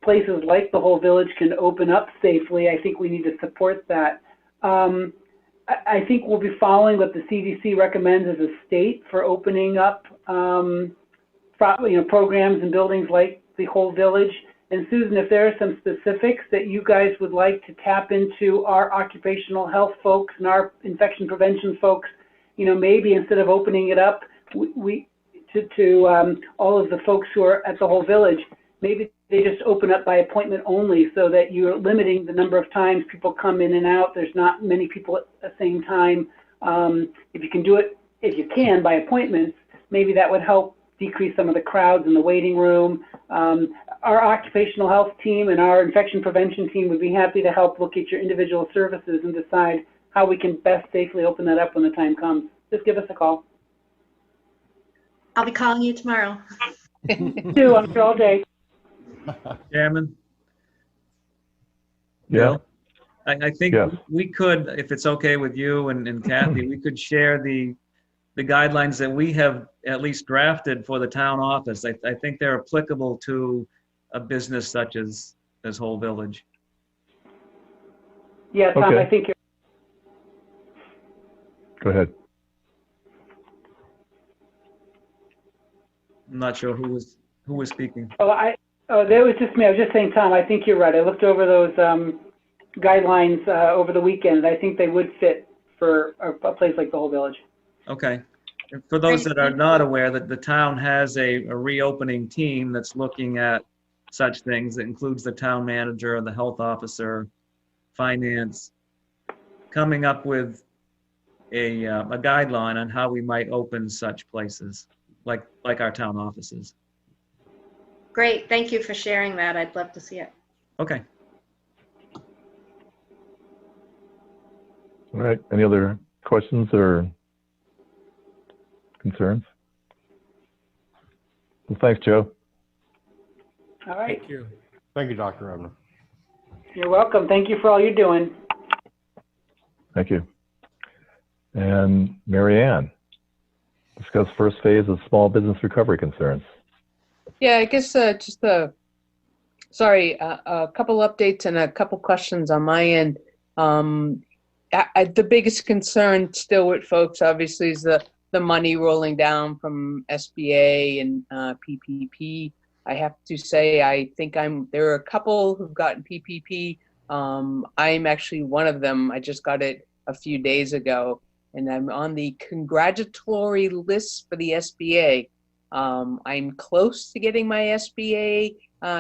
places like the whole village can open up safely, I think we need to support that. I think we'll be following what the CDC recommends as a state for opening up programs and buildings like the whole village. And Susan, if there are some specifics that you guys would like to tap into our occupational health folks and our infection prevention folks, maybe instead of opening it up to all of the folks who are at the whole village, maybe they just open up by appointment only, so that you're limiting the number of times people come in and out. There's not many people at the same time. If you can do it, if you can, by appointments, maybe that would help decrease some of the crowds in the waiting room. Our occupational health team and our infection prevention team would be happy to help look at your individual services and decide how we can best safely open that up when the time comes. Just give us a call. I'll be calling you tomorrow. I'm sure all day. Chairman? Yeah. I think we could, if it's okay with you and Kathy, we could share the guidelines that we have at least drafted for the town office. I think they're applicable to a business such as Whole Village. Yeah, Tom, Okay. I think you're. Go ahead. I'm not sure who was speaking. That was just me. I was just saying, Tom, I think you're right. I looked over those guidelines over the weekend. I think they would fit for a place like the whole village. Okay. And for those that are not aware, that the town has a reopening team that's looking at such things. That includes the town manager, the health officer, finance, coming up with a guideline on how we might open such places, like our town offices. Great, thank you for sharing that. I'd love to see it. Okay. All right. Any other questions or concerns? Well, thanks, Joe. All right. Thank you. Thank you, Dr. Ebner. You're welcome. Thank you for all you're doing. Thank you. And Mary Ann, discuss first phase of small business recovery concerns. Yeah, I guess just a couple updates and a couple questions on my end. The biggest concern still with folks, obviously, is the money rolling down from SBA and PPP. I have to say, I think there are a couple who've gotten PPP. I'm actually one of them. I just got it a few days ago, and I'm on the congratulatory list for the SBA. I'm close to getting my SBA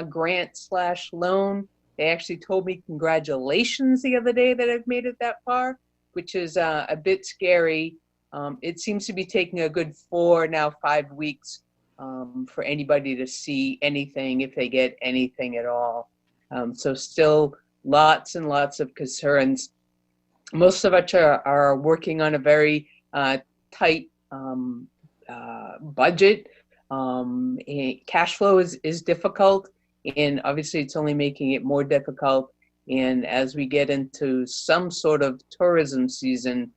grant/loan. They actually told me congratulations the other day that I've made it that far, which is a bit scary. It seems to be taking a good 5 weeks for anybody to see anything, if they get anything at all. So still lots and lots of concerns. Most of us are working on a very tight budget. Cash flow is difficult, and obviously it's only making it more difficult. And as we get into some sort of tourism season,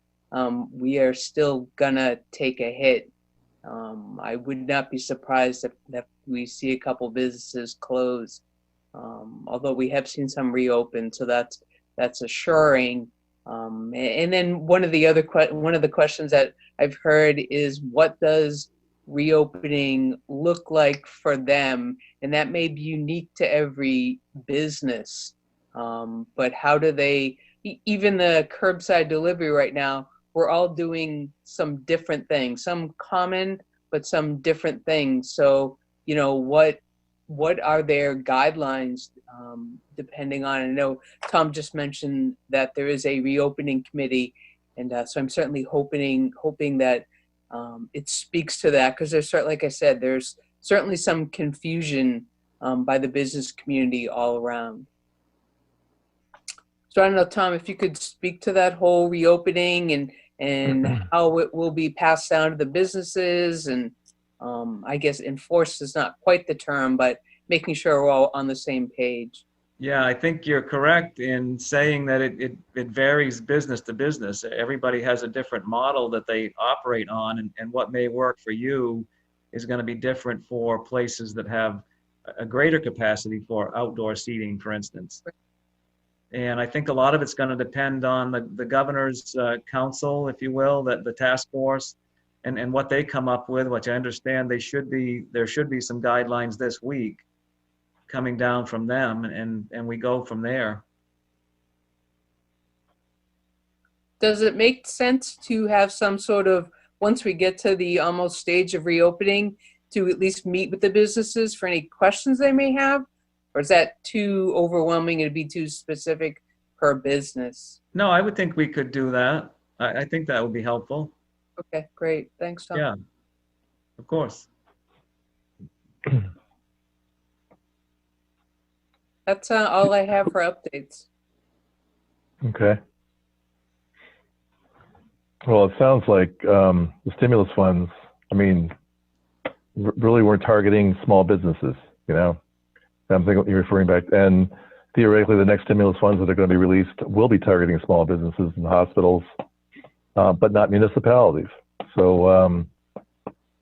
we are still gonna take a hit. I would not be surprised if we see a couple businesses close, although we have seen some reopen, so that's assuring. And then one of the questions that I've heard is, what does reopening look like for them? And that may be unique to every business, but how do they, even the curbside delivery right now, we're all doing some different things, some common, but some different things. So, what are their guidelines, depending on, I know Tom just mentioned that there is a reopening committee, and so I'm certainly hoping that it speaks to that, because there's certainly, like I said, there's certainly some confusion by the business community all around. So I don't know, Tom, if you could speak to that whole reopening and how it will be passed down to the businesses and I guess enforced is not quite the term, but making sure we're all on the same page. Yeah, I think you're correct in saying that it varies business to business. Everybody has a different model that they operate on, and what may work for you is going to be different for places that have a greater capacity for outdoor seating, for instance. And I think a lot of it's going to depend on the governor's council, if you will, that the task force, and what they come up with, which I understand there should be some guidelines this week coming down from them, and we go from there. Does it make sense to have some sort of, once we get to the almost stage of reopening, to at least meet with the businesses for any questions they may have? Or is that too overwhelming and be too specific per business? No, I would think we could do that. I think that would be helpful. Okay, great. Thanks, Tom. Yeah, of course. That's all I have for updates. Okay. Well, it sounds like the stimulus funds, I mean, really we're targeting small businesses, you know? I'm thinking you're referring back, and theoretically the next stimulus funds that are going to be released will be targeting small businesses and hospitals, but not municipalities. So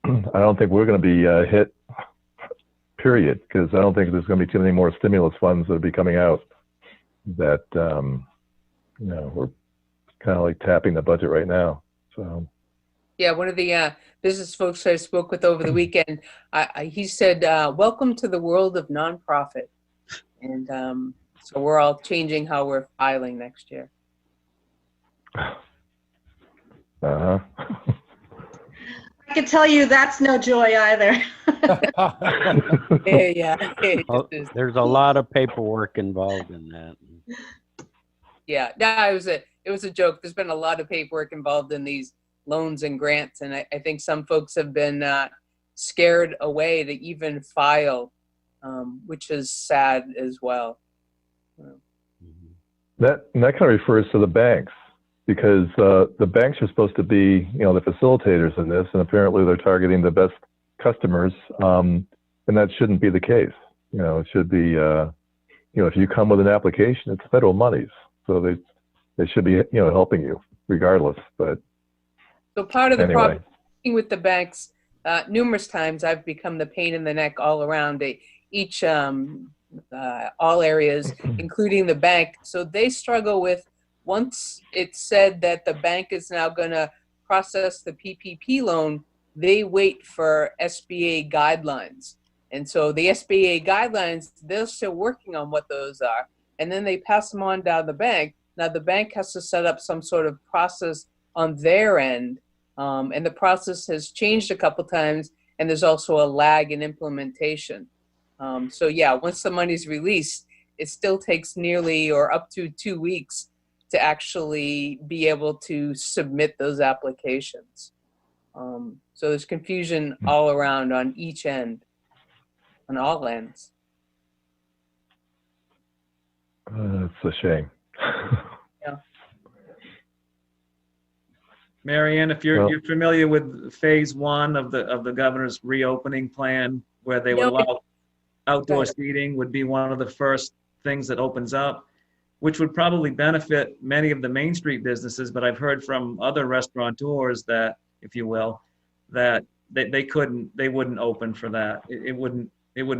I don't think we're going to be hit, period, because I don't think there's going to be too many more stimulus funds that will be coming out that, you know, we're kind of like tapping the budget right now. So. Yeah, one of the business folks I spoke with over the weekend, he said, welcome to the world of nonprofit. And so we're all changing how we're filing next year. I can tell you that's no joy either. Yeah. There's a lot of paperwork involved in that. Yeah, no, it was a joke. There's been a lot of paperwork involved in these loans and grants, and I think some folks have been scared away to even file, which is sad as well. That kind of refers to the banks, because the banks are supposed to be, you know, the facilitators in this, and apparently they're targeting the best customers, and that shouldn't be the case. You know, it should be, you know, if you come with an application, it's federal monies, so they should be, you know, helping you regardless. But so part of the anyway. problem working with the banks, numerous times I've become the pain in the neck all around each all areas, including the bank. So they struggle with, once it's said that the bank is now going to process the PPP loan, they wait for SBA guidelines. And so the SBA guidelines, they're still working on what those are. And then they pass them on down the bank. Now the bank has to set up some sort of process on their end. And the process has changed a couple times, and there's also a lag in implementation. So yeah, once the money's released, it still takes nearly or up to 2 weeks to actually be able to submit those applications. So there's confusion all around on each end, on all ends. It's a shame. Yeah. Marianne, if you're familiar with phase 1 of the governor's reopening plan, where they would allow outdoor seating, would be one of the first things that opens up, which would probably benefit many of the Main Street businesses. But I've heard from other restaurateurs that, if you will, that they wouldn't open for that. It wouldn't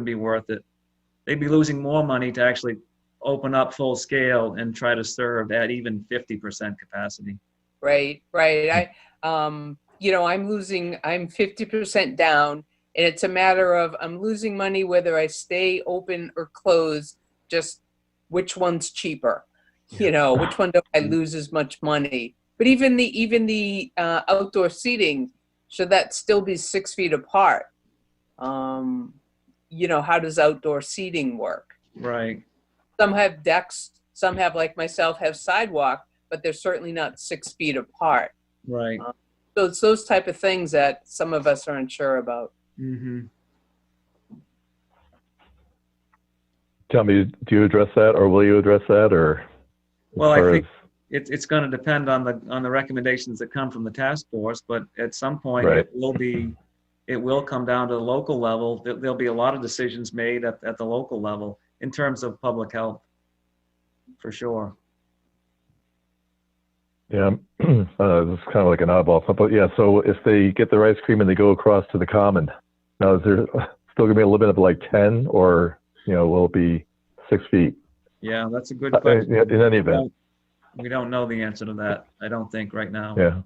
be worth it. They'd be losing more money to actually open up full scale and try to serve at even 50% capacity. Right. You know, I'm 50% down, and it's a matter of I'm losing money whether I stay open or close, just which one's cheaper, you know, which one do I lose as much money. But even the outdoor seating, should that still be 6 feet apart? You know, how does outdoor seating work? Right. Some have decks, some have, like myself, have sidewalk, but they're certainly not 6 feet apart. Right. So it's those type of things that some of us are unsure about. Mm-hmm. Tell me, do you address that, or will you address that, or Well, I far think as- it's going to depend on the recommendations that come from the task force, but at some point Right. it will come down to the local level. There'll be a lot of decisions made at the local level in terms of public health, for sure. Yeah, this is kind of like an oddball, but yeah. So if they get their ice cream and they go across to the common, now is there still gonna be a little bit of like 10, or will it be 6 feet? Yeah, that's a good question. In any event, We don't know the answer to that, I don't think, right now. yeah.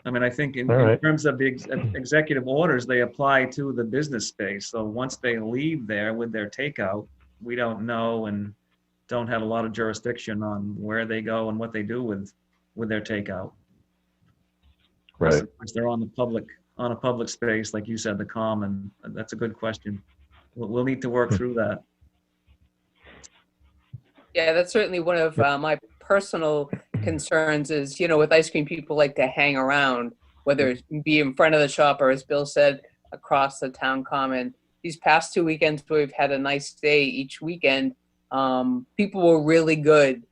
I mean, I think in All right. terms of the executive orders, they apply to the business space. So once they leave there with their takeout, we don't know and don't have a lot of jurisdiction on where they go and what they do with their takeout. Right. Once they're on a public space, like you said, the common. That's a good question. We'll need to work through that. Yeah, that's certainly one of my personal concerns is, with ice cream, people like to hang around, whether it be in front of the shop or, as Bill said, across the town common. These past 2 weekends where we've had a nice day each weekend, people were really good.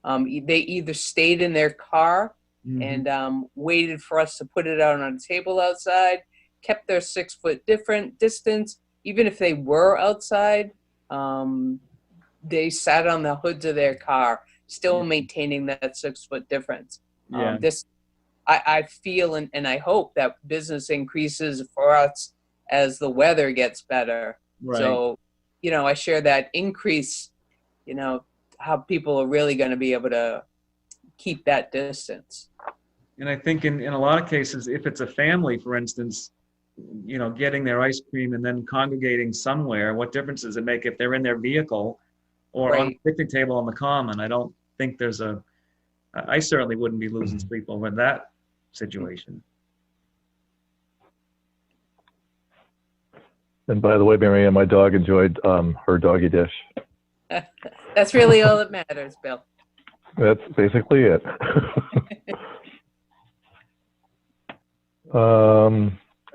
They either stayed in their car and waited for us to put it out on a table outside, kept their 6 foot distance. Even if they were outside, they sat on the hoods of their car, still maintaining that 6 foot difference. Yeah. I feel and I hope that business increases for us as the weather gets better. Right. So, I share that increase, how people are really going to be able to keep that distance. And I think in a lot of cases, if it's a family, for instance, getting their ice cream and then congregating somewhere, what difference does it make if they're in their vehicle or on the picnic table on the common? I don't think I certainly wouldn't be losing sleep over that situation. And by the way, Mary Ann, my dog enjoyed her doggy dish. That's really all that matters, Bill. That's basically it.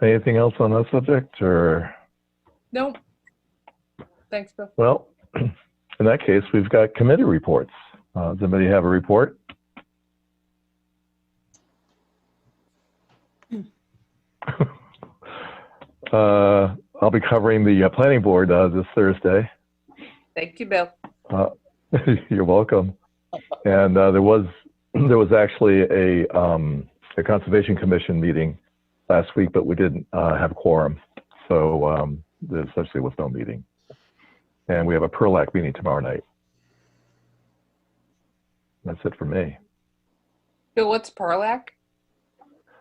Anything else on that subject, or? Nope. Thanks, Bill. Well, in that case, we've got committee reports. Does anybody have a report? I'll be covering the planning board this Thursday. Thank you, Bill. You're welcome. And there was actually a conservation commission meeting last week, but we didn't have a quorum, so there essentially was no meeting. And we have a PERLAC meeting tomorrow night. That's it for me. Bill, what's PERLAC?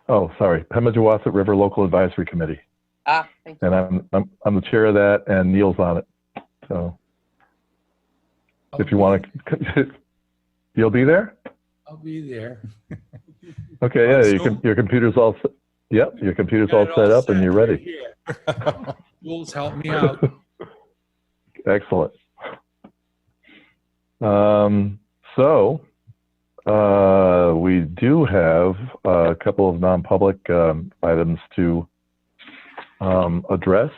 Oh, sorry, Pemigewasset River Local Advisory Committee. Ah, thank you. And I'm the chair of that, and Neil's on it. So if you want to, you'll be there? I'll be there. Okay, yeah, your computer's all set. Yep, your computer's all set up and you're ready. Jules, help me out. Excellent. So we do have a couple of non-public items to address,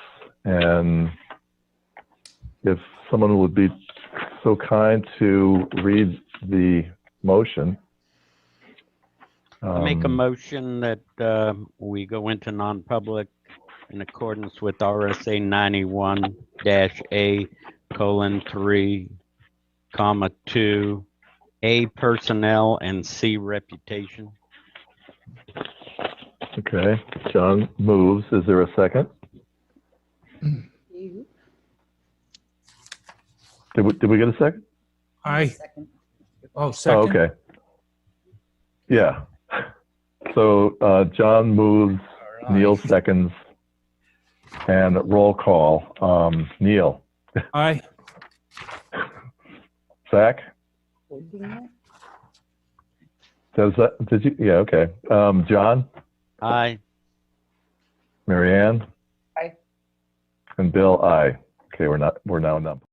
and if someone would be so kind to read the motion. I make a motion that we go into non-public in accordance with RSA 91-A:3, 2, A personnel and C reputation. Okay, John moves. Is there a second? Did we get a second? Oh, second. Oh, okay. Yeah. So John moves, right. Neil seconds, and roll call. Neil. Aye. Zach? Did you? Yeah, okay. John? Aye. Mary Ann? Aye. And Bill, aye. Okay, we're now numbered.